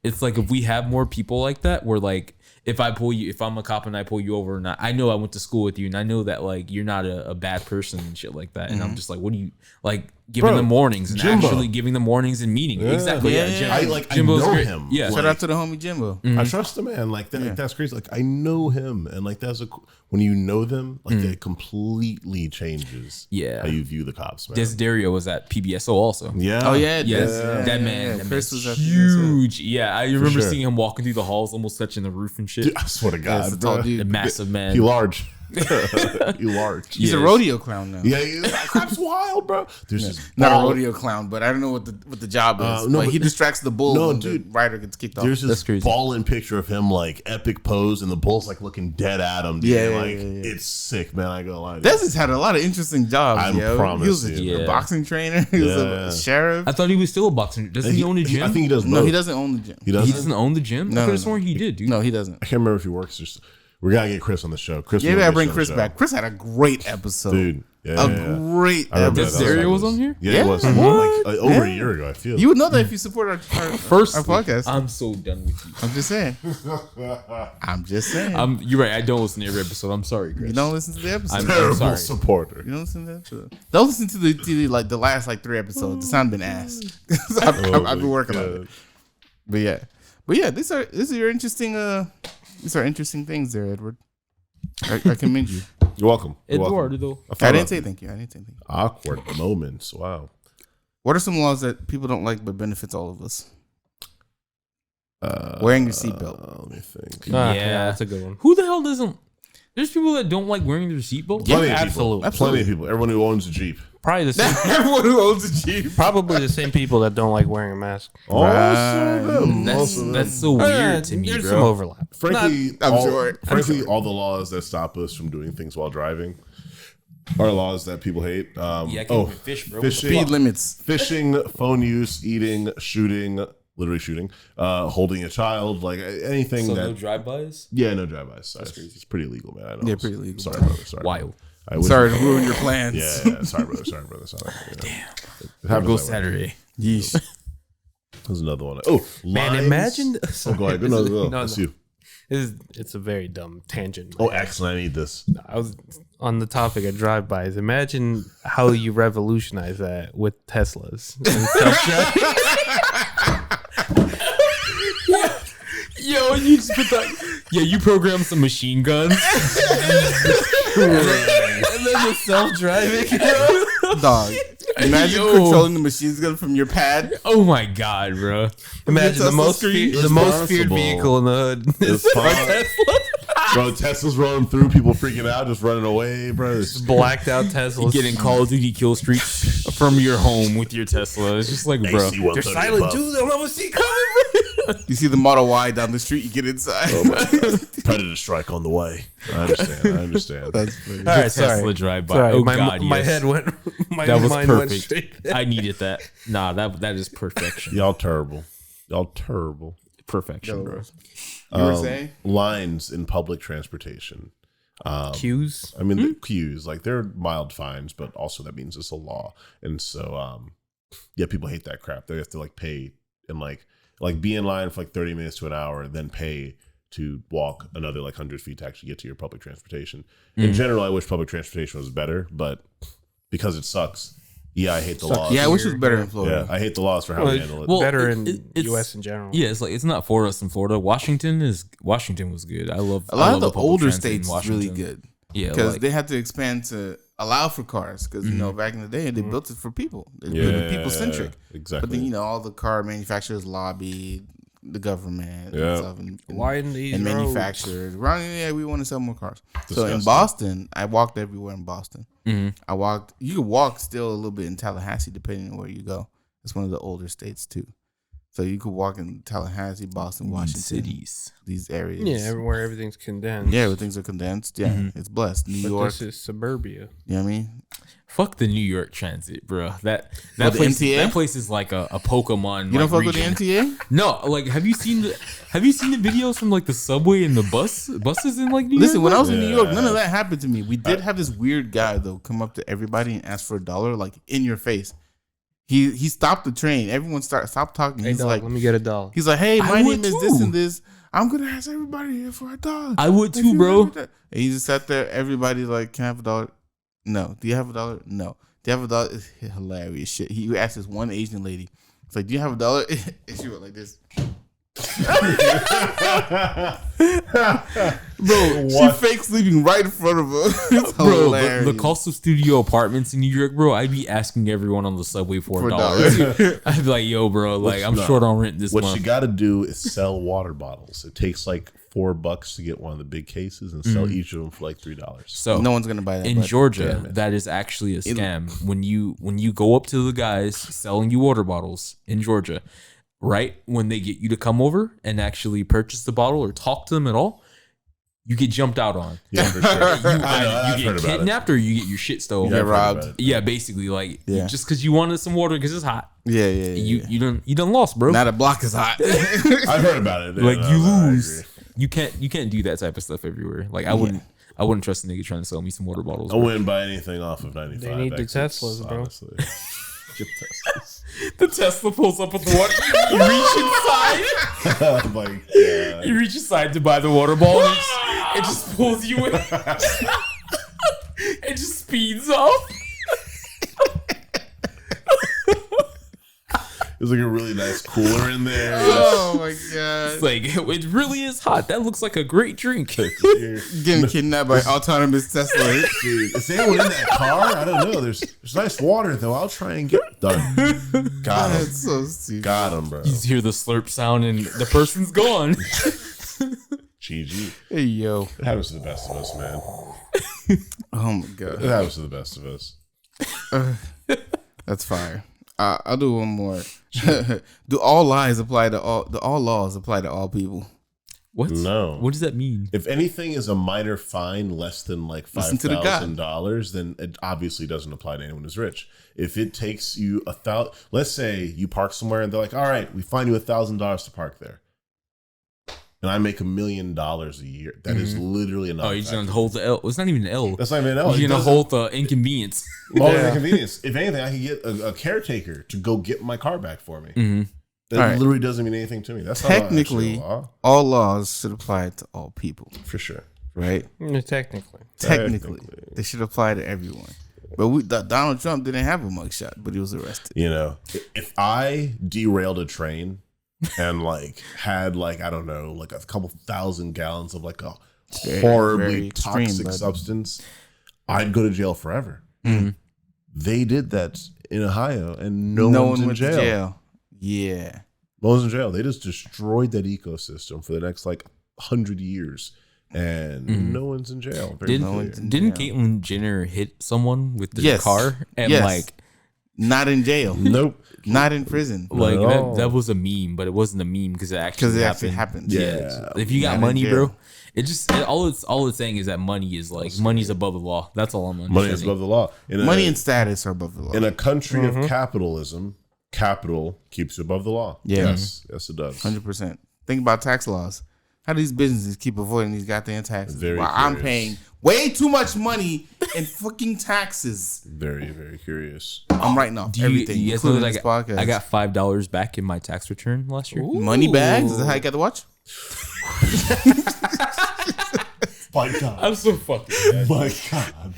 it's like if we have more people like that, where like if I'm a cop and I pull you over, and I know I went to school with you, and I know that like you're not a bad person and shit like that, and I'm just like, what do you like? giving them warnings and Jimbo. actually giving them warnings and meeting. Exactly. Yeah. Yeah. I Jimbo's know great. him. Yeah. Shout out to the homie Jimbo. I trust the man. Like that. Like, that's crazy. Like I know him, and like when you know them, like it completely changes. Yeah. How you view the cops, man. Desiderio was at PBSO also. Yeah. Oh yeah, Yes, yeah. that man. That Chris man's was at huge. Yeah, I remember sure. seeing him walking through the halls, almost touching the roof and shit. Dude, I swear to That's God, a tall bro. dude. The massive man. He large. He large. He's a Yes. rodeo clown now. Yeah, that crap's wild, bro. There's this Not a ball- rodeo clown, but I don't know what the job is. no, but but- he distracts the bull No, when dude. the rider gets kicked off. There's this That's crazy. ball-in picture of him, like epic pose, and the bull's like looking dead at him. Dude. Yeah, yeah, like yeah, yeah. it's sick, man. I ain't gonna lie. Des has had a lot of interesting jobs. I Yo. promise he was a, you, bro. a boxing trainer. He was Yeah. a sheriff. I thought he was still a boxer. Doesn't he own a gym? I think he does. No, both. he doesn't own the gym. He doesn't. He doesn't own the gym. No, I could no, have sworn no. he did, dude. No, he doesn't. I can't remember if he works. Just we gotta get Chris on the show. Chris, Yeah, will I get bring on the Chris show. back. Chris had a great episode. dude. Yeah, a yeah. great I remember episode. that. Desirio was on here? Yeah, Yeah. it was What? like over a Yeah. year ago. I feel You would know that if you support our First, our podcast. I'm so done with you. I'm just saying. I'm just saying. You're right. I don't listen to every episode. I'm sorry, Chris. You don't listen to the episode. I'm terrible sorry. supporter. You don't listen to the episode. Don't listen to the like the last like 3 episodes. It's not been asked. I've been working on it. But yeah, these are your interesting these are interesting things there, Edward. I commend you. You're welcome. You're welcome. Eduardo. I didn't say thank you. Awkward moments. Wow. What are some laws that people don't like but benefits all of us? Wearing your seatbelt. Let me think. Yeah. That's a good one. Who the hell doesn't? There's people that don't like wearing their seatbelt. Plenty of absolutely. people. Plenty of people. Everyone who owns a Jeep. Probably the same. Everyone who owns a Jeep. Probably the same people that don't like wearing a mask. That's so weird to me, There's bro. some overlap. Frankly, I'm sure. all the laws that stop us from doing things while driving are laws that people hate. Yeah, I can't even fish, bro. Fishing, Speed limits. fishing, phone use, eating, shooting, literally shooting, holding a child, like anything So that. no drive-bys? Yeah, no drive-bys. That's crazy. It's pretty illegal, man. I know. Yeah, pretty illegal. Sorry, brother. Sorry. Wild. Brother. I wish- Sorry to ruin your plans. Yeah, sorry, brother. Sorry, brother. Sorry. Damn. It Go happens that way. Saturday. Yeesh. There's another one. Oh, Man, lines. imagine. Oh, go ahead. No, No, that's no. you. It's a very dumb tangent. Oh, excellent. I need this. I was on the topic of drive-bys. Imagine how you revolutionize that with Teslas. And self-driving. Yo, you just put that. Yeah, you program some machine guns. and then the self-driving. Dog. Imagine Yo. controlling the machine gun from your pad. Oh my god, bro. Imagine the Tesla most screen. the most feared Responsible. vehicle in the hood. It's fine. Bro, Tesla's rolling through, people freaking out, just running away, bro. It's- Blacked out Teslas. Getting Call of Duty kill streaks from your home with your Tesla. It's just like, bro. AC 130 They're silent above. too. They'll never see coming. You see the Model Y down the street, you get inside. Predator strike on the way. I understand. That's funny. All right, Tesla sorry. drive-by. Sorry, Oh my, god, my yes. head went. My That was mind went perfect. straight there. I needed that. Nah, that is perfection. Y'all terrible. Perfection, bro. You were saying? Lines in public transportation. Cues. I mean, the queues, like they're mild fines, but also that means it's a law. And so, yeah, people hate that crap. They have to like pay and like be in line for like 30 minutes to an hour, then pay to walk another like 100 feet to actually get to your public transportation. In general, I wish public transportation was better, but because it sucks, yeah, I hate the laws. Yeah, I wish it was better in Florida. Yeah, I hate the laws for how we handle it. well, Better in it's- U.S. in general. Yeah, it's like it's not for us in Florida. Washington was good. I love A lot I of love the public older transit in states is really Washington. good. Yeah, Because like, they had to expand to allow for cars. Because, you know, back in the day, they built it for people. They built it people centric. Exactly. But then, you know, all the car manufacturers lobbied the government Yeah. and stuff. And Widen these and roads. manufacturers. Yeah, we want to sell more cars. So Disgusting. in Boston, I walked everywhere in Boston. mhm. You could walk still a little bit in Tallahassee, depending on where you go. It's one of the older states, too. So you could walk in Tallahassee, Boston, Washington, cities. these areas. Yeah, everywhere everything's condensed. Yeah, where things are condensed. Yeah, it's blessed. New But York. this is suburbia. You know what I mean? Fuck the New York Transit, bro. That What, the place. MTA? That place is like a Pokemon. You don't like, fuck with the region. NTA? No, like have you seen the videos from like the subway and the buses in like New Listen, York? when I was in New York, Yeah. none of that happened to me. We did have this weird guy though come up to everybody and ask for $1, like in your face. He stopped the train. Everyone stopped talking. Hey, He's dog, like, let me get $1. He's like, hey, I my would name is this too. and this. I'm gonna ask everybody here for $1. I would If too, you bro. have that- And he just sat there. Everybody like, can I have $1? No. Do you have $1? No. Do you have $1? It's hilarious shit. He asked this one Asian lady. It's like, do you have $1? And she went like this. Bro, she fake sleeping right in front of her. It's Bro, hilarious. the cost of studio apartments in New York, bro, I'd be asking everyone on the subway for $1. I'd be like, yo, bro, like I'm short on rent this What month. you got to do is sell water bottles. It takes like $4 to get one of the big cases and sell each of them for like $3. So no one's gonna buy that. in but Georgia, damn it. that is actually a scam. When you go up to the guys selling you water bottles in Georgia, right when they get you to come over and actually purchase the bottle or talk to them at all, you get jumped out on. Yeah, for sure. You get kidnapped or you get your shit stolen. Yeah, robbed. Yeah, basically, like Yeah. just because you wanted some water because it's hot. Yeah. You done lost, bro. Now the block is hot. I've heard about it. Like Yeah, you no, I lose. agree. You can't do that type of stuff everywhere. Like I wouldn't trust a nigga trying to sell me some water bottles. I bro. wouldn't buy anything off of 95. They need the exits, Teslas, bro. honestly. Get Teslas. The Tesla pulls up with the water. You reach inside. Oh my God. You reach inside to buy the water bottle. And it just pulls you in. It just speeds off. There's like a really nice cooler in there. Oh my god! It's like it really is hot. That looks like a great drink. You're- Getting kidnapped by autonomous Tesla. Dude, is anyone in that car? I don't know. There's nice water though. I'll try and get done. Got him. That's so stupid. Got him, bro. You just hear the slurp sound and the person's gone. GG. Hey yo. It happens to the best of us, man. Oh my It god. happens to the best of us. That's fire. I'll do one more. Do all lies apply to all? Do all laws apply to all people? What? No. What does that mean? If anything is a minor fine less than like Listen to the guy. $5,000, then it obviously doesn't apply to anyone who's rich. If it takes you let's say you park somewhere and they're like, all right, we fine you $1,000 to park there. And I make $1 million a year. That is literally enough. Oh, you're just gonna hold the L. It's not even an L. That's not even an L. You're gonna hold the inconvenience. Inconvenience. If anything, I can get a caretaker to go get my car back for me. That All right. literally doesn't mean anything to me. That's Technically, not actually a law. all laws should apply to all people, For sure. right? Technically. Technically, they should apply to everyone. But Donald Trump didn't have a mugshot, but he was arrested. You know, if I derailed a train and like had like, I don't know, like a couple thousand gallons of like a very horribly extreme, toxic but- substance, I'd go to jail forever. They did that in Ohio and no one's in went to jail. jail. Yeah. No one's in jail. They just destroyed that ecosystem for the next like 100 years. And no one's in jail. Very Didn't clear. didn't Caitlyn Jenner hit someone with their Yes. car and Yes. like Not in jail. Nope. Not in prison. like at all. that was a meme, but it wasn't a meme because it Because actually it happened. actually Yeah. happened. If you got Not in money, jail. bro, all it's saying is that money is like money's above the law. That's all I'm Money is understanding. above the law. Money and status are above the law. In a country of capitalism, capital keeps you above the law. Yeah. Yes. Yes, it does. 100%. Think about tax laws. How do these businesses keep avoiding these goddamn taxes? Very While I'm curious. paying way too much money in fucking taxes. Very, very curious. I'm writing off Do you, everything, you guys know including that this podcast. I got $5 back in my tax return last year? money bags. Is that how you got the watch? My God. I'm so fucking. My God.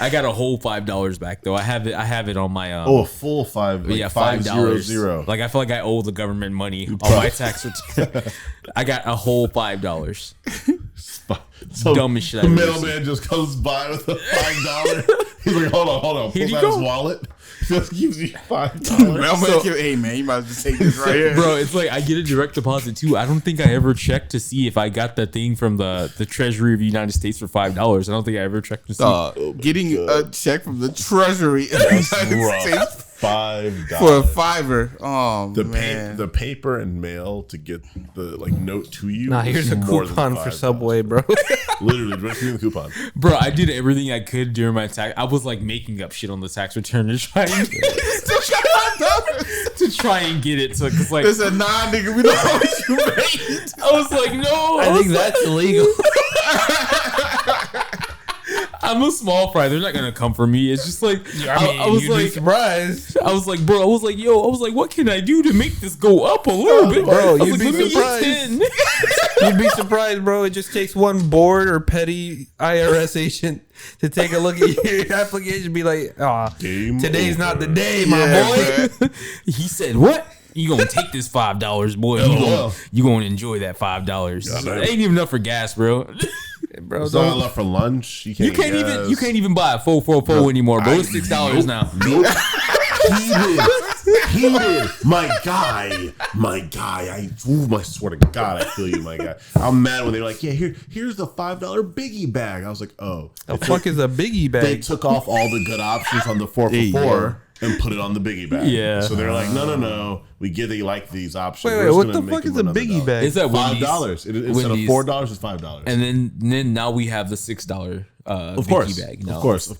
I got a whole $5 back though. I have it on my Oh, a full five. Like yeah, $500. Like I feel like I owe the government money on my tax return. I got a whole $5. So Dumbest shit the I've ever middleman just comes by with a $5. He's like, hold on. Here Pulls you out go. his wallet. Just gives you $5. Hey man, you might as well take this right here. Bro, it's like I get a direct deposit too. I don't think I ever checked to see if I got that thing from the Treasury of the United States for $5. I don't think I ever checked to see. Getting a check from the Treasury of the United rough. States $5 for a $5. Oh the man, the paper and mail to get the like note to you. Nah, is here's a more than coupon for $5. Subway, bro. Literally, directly in the coupon. Bro, I did everything I could during my tax. I was like making up shit on the tax return to try and to try and get it. So, cause like it's a nigga. We know what you made. I was like, no, I think that's illegal. I'm a small fry. They're not gonna come for me. It's just like I was you'd be like, surprised. I was like, bro. I was like, yo. I was like, what can I do to make this go up a little bit, bro, I was you'd like, be let me get surprised. 10. You'd be surprised, bro. It just takes one bored or petty IRS agent to take a look at your application and be like, Game today's over. not the day, my boy. He said, "What? You gonna take this $5, boy? You gonna enjoy that $5? Yeah, It ain't even enough for gas, bro. Bro, It's not enough for lunch. You You can't even buy a 444 anymore, bro. It's $6 now. Nope. Heated. My guy. I swear to God, I feel you, my guy. I'm mad when they're like, yeah, here's the $5 biggie bag. I was like, oh. the fuck is a biggie bag? They took off all the good options on the 444 and put it on the biggie bag. Yeah. So they're like, no. We get that you like these options. Wait, what the fuck is a biggie bag? It's at $5. Wendy's. Instead of $4, it's $5. And then now we have the $6 of course, bag. Now. of course.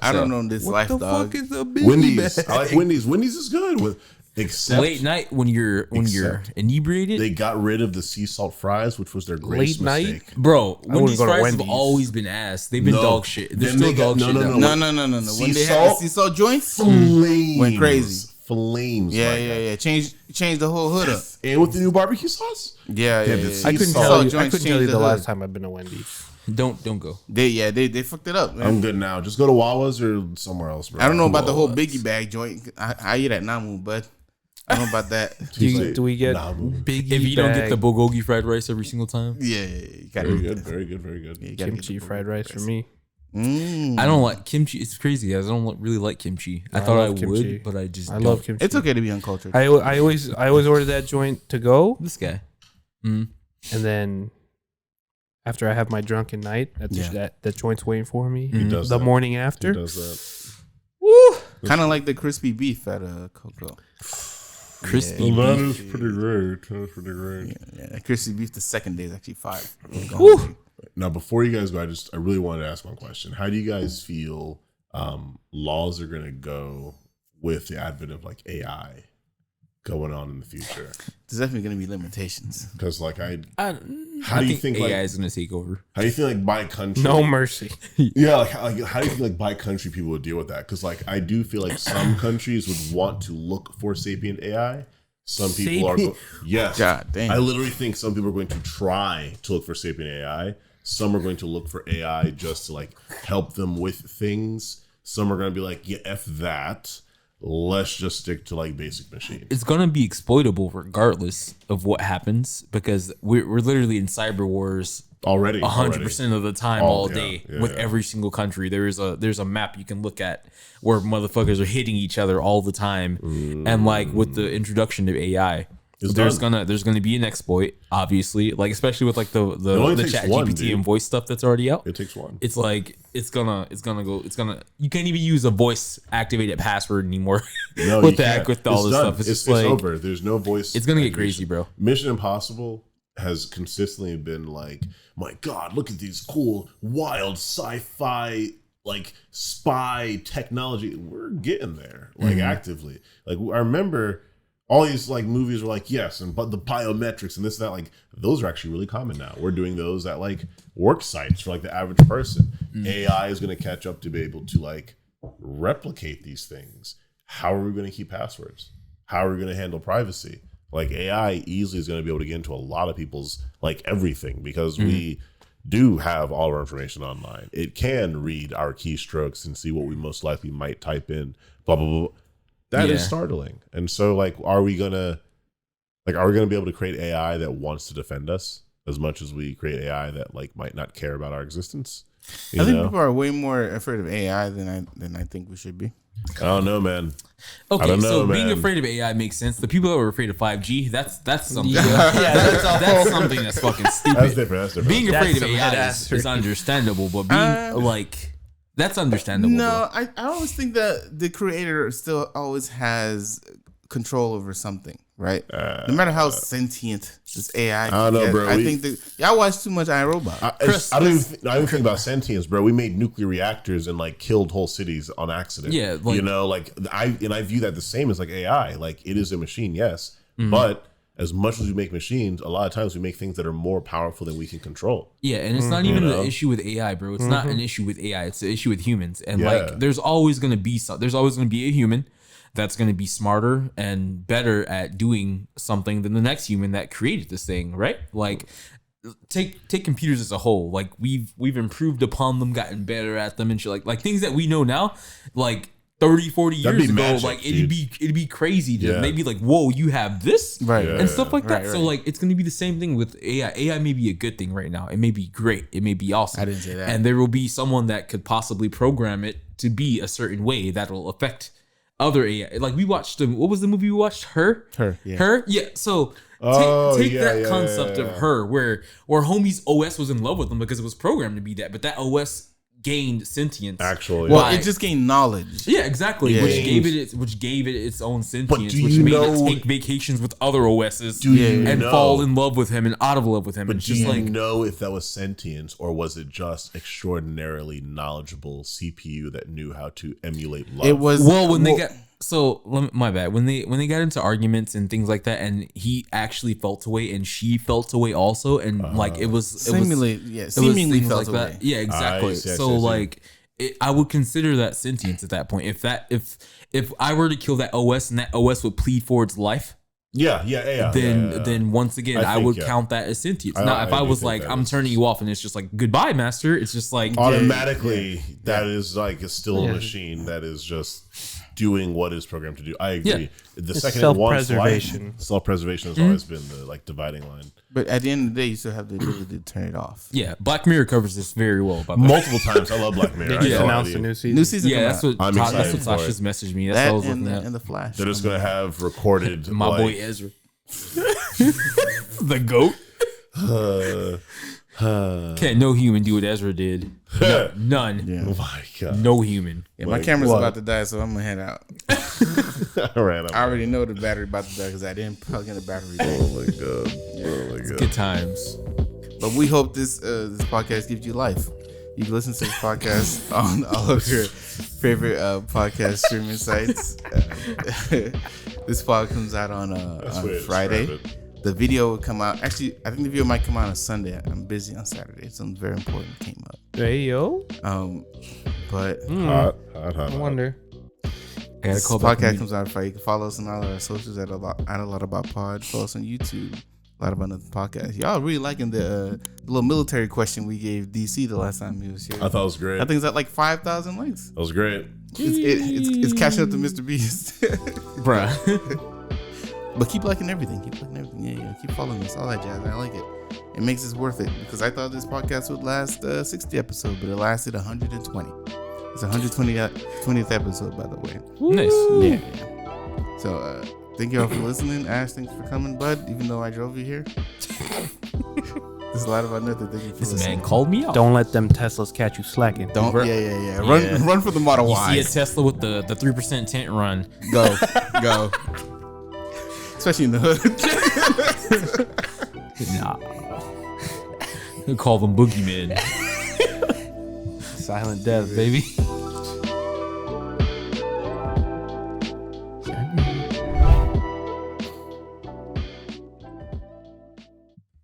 I don't know this What life, the dog. fuck is a biggie Wendy's. bag? I like Wendy's. Wendy's is good with except Late night when you're Except inebriated, they got rid of the sea salt fries, which was their greatest Late night? mistake. bro. Wendy's go to fries Wendy's. have always been ass. They've been No. dog shit. They're Then still they got- dog no, shit. no, now. No. Sea When they had the salt? sea salt joints, Flames went crazy. Flames. Yeah, my yeah, guy. yeah. Change the whole hood up. And with the new barbecue sauce. Yeah, Yeah, yeah. the yeah. sea I couldn't salt tell you. I joints couldn't tell you changed the the last hood. time I've been to Wendy's. Don't go. They fucked it up, man. I'm good now. Just go to Wawa's or somewhere else, bro. I don't know about the whole What? biggie bag joint. I eat at Namu, bud. I don't know about that. Do we get Nah, boo. biggie If you don't get bag the bulgogi fried rice every single time, Yeah, you gotta Very get good. that. Very good. Very good. Yeah, you gotta get kimchi the fried rice for me? Mm. I don't like kimchi. It's crazy, guys. I don't really like kimchi. I thought I love kimchi. would, but I just I don't. love kimchi. It's okay to be uncultured. I always order that joint to go, This guy. and then after I have my drunken night, that joint's waiting for me. He does The that. morning He after. does that. Woo! Kind of like the crispy beef at Coco. Crispy Yeah, That beef. is pretty great. That's pretty great. yeah, crispy beef. The second day is actually fire. Woo! Now, before you guys go, I really wanted to ask one question. How do you guys feel laws are going to go with the advent of like AI going on in the future? There's definitely gonna be limitations. Because like I How do you think, AI like- is going to take over? how do you think like by country? No mercy. Yeah, like how do you think like by country people would deal with that? Because like I do feel like some countries would want to look for sapient AI. Some people are yes. God damn. I literally think some people are going to try to look for sapient AI. Some are going to look for AI just to like help them with things. Some are going to be like, yeah, F that. Let's just stick to like basic machines. It's going to be exploitable regardless of what happens because we're literally in cyber wars Already 100% of the time all day with yeah. every single country. There's a map you can look at where motherfuckers are hitting each other all the time. And like with the introduction of AI, It's there's done. gonna be an exploit, obviously, like especially with like the only takes chat one, GPT dude. and voice stuff that's already out. It takes one. It's like it's gonna you can't even use a voice activated password anymore No, with you that can't. with all It's this done. stuff. It's, It's just like over. There's no voice. it's gonna get activation. crazy, bro. Mission Impossible has consistently been like, my God, look at these cool, wild sci-fi like spy technology. We're getting there, like actively. Like I remember all these like movies were like, yes, but the biometrics and this and that, like those are actually really common now. We're doing those at like work sites for like the average person. AI is going to catch up to be able to like replicate these things. How are we going to keep passwords? How are we going to handle privacy? Like AI easily is going to be able to get into a lot of people's like everything because we do have all our information online. It can read our keystrokes and see what we most likely might type in, blah, blah, blah. That is Yeah. startling. And so like, are we going to be able to create AI that wants to defend us as much as we create AI that like might not care about our existence? You I think know? people are way more afraid of AI than I think we should be. I don't know, man. Okay, I don't know, so being man. afraid of AI makes sense. The people that were afraid of 5G, that's something. Yeah. That's something that's fucking stupid. That's different. That's different. Being afraid That's of some AI head-ass is understandable, but being like that's understandable. No, bro. I always think that the creator still always has control over something, right? No matter how sentient this AI I don't know, can get, bro. I think that y'all watch too much iRobot. I don't even think about sentience, bro. We made nuclear reactors and like killed whole cities on accident. Yeah, like- you know, like I view that the same as like AI. Like it is a machine, yes, but as much as we make machines, a lot of times we make things that are more powerful than we can control. Yeah, and it's not even You know? an issue with AI, bro. It's not an issue with AI. It's an issue with humans. And Yeah. like, there's always gonna be a human that's gonna be smarter and better at doing something than the next human that created this thing, right? Like, take computers as a whole. Like we've improved upon them, gotten better at them, and shit. Like things that we know now, like 30, 40 That'd years be ago, magic, like dude. it'd be crazy to Yeah. maybe like, whoa, you have this, Right. and stuff like that. Right, So right. like it's gonna be the same thing with AI. AI may be a good thing right now. It may be great. It may be awesome. I didn't say that. And there will be someone that could possibly program it to be a certain way that will affect other AI. Like we watched what was the movie we watched? Her. Yeah. Her. Yeah. So take that concept of Her, where homie's OS was in love with him because it was programmed to be that, but that OS gained sentience. Actually, Well, By- it just gained knowledge. Yeah, exactly. Yeah. Which gave it its own sentience, do which you made know- it take vacations with other OSs Do you and know- fall in love with him and out of love with him. But It's do just you like know if that was sentience or was it just extraordinarily knowledgeable CPU that knew how to emulate love? It was when they got my bad when they got into arguments and things like that, and he actually felt away and she felt away also, and like it was seemingly it was seemingly things felt like away. that. Yeah, exactly. I see. So like I would consider that sentience at that point. If I were to kill that OS and that OS would plead for its life, yeah. then once again I I think, would yeah. count that as sentience. I- Now if I I do was think like that I'm is- turning you off and it's just like goodbye master, it's just like Automatically, that is like it's still a machine that is just doing what it's programmed to do. I agree. Yeah. The It's second it wants life, self-preservation. self-preservation has always been the like dividing line. But at the end of the day, you still have the ability to turn it off. yeah. Black Mirror covers this very well. By the way. Multiple times. I love Black Mirror. They I just know announced I a do. new season. New season. Yeah, come that's out. what I'm that's excited what for Tasha's it. messaged me. That's what I That was looking at. and the Flash. They're just gonna have recorded My like, boy Ezra, the goat. Can't no human do what Ezra did. No, none. Yeah. Oh my god! No human. Yeah, my Like, camera's what? about to die, so I'm gonna head out. All right. I already know the battery about to die because I didn't plug in the battery. Oh my god! Oh my god! Good times. But we hope this podcast gives you life. You can listen to this podcast on all of your favorite podcast streaming sites. This pod comes out on That's weird. Friday. Describe it. The video will come out. Actually, I think the video might come out on Sunday. I'm busy on Saturday. Something very important came up. Hey yo, But Hot. I wonder. I gotta this call back. podcast comes out Friday. You can follow us on all our socials at a lot about pod. Follow us on YouTube. A lot about the podcast. Y'all really liking the little military question we gave DC the last time he was here. I thought it was great. I think it's at like 5,000 likes. That was great. It's catching up to Mr. Beast. Bruh. But keep liking everything. Keep liking everything. Yeah. Keep following us. All that jazz. I like it. It makes it worth it because I thought this podcast would last 60 episodes, but it lasted 120. It's 120th episode, by the way. Nice. Yeah. So thank you all for listening. Ash, thanks for coming, bud. Even though I drove you here. There's a lot about nothing. Thank you for This listening. man called me out. Don't let them Teslas catch you slacking. Don't. Bro. Yeah. Yeah. Run for the Model You Y. see a Tesla with the 3% tent run. Go. Especially in the hood. Nah. They call them boogeymen. Silent death, baby.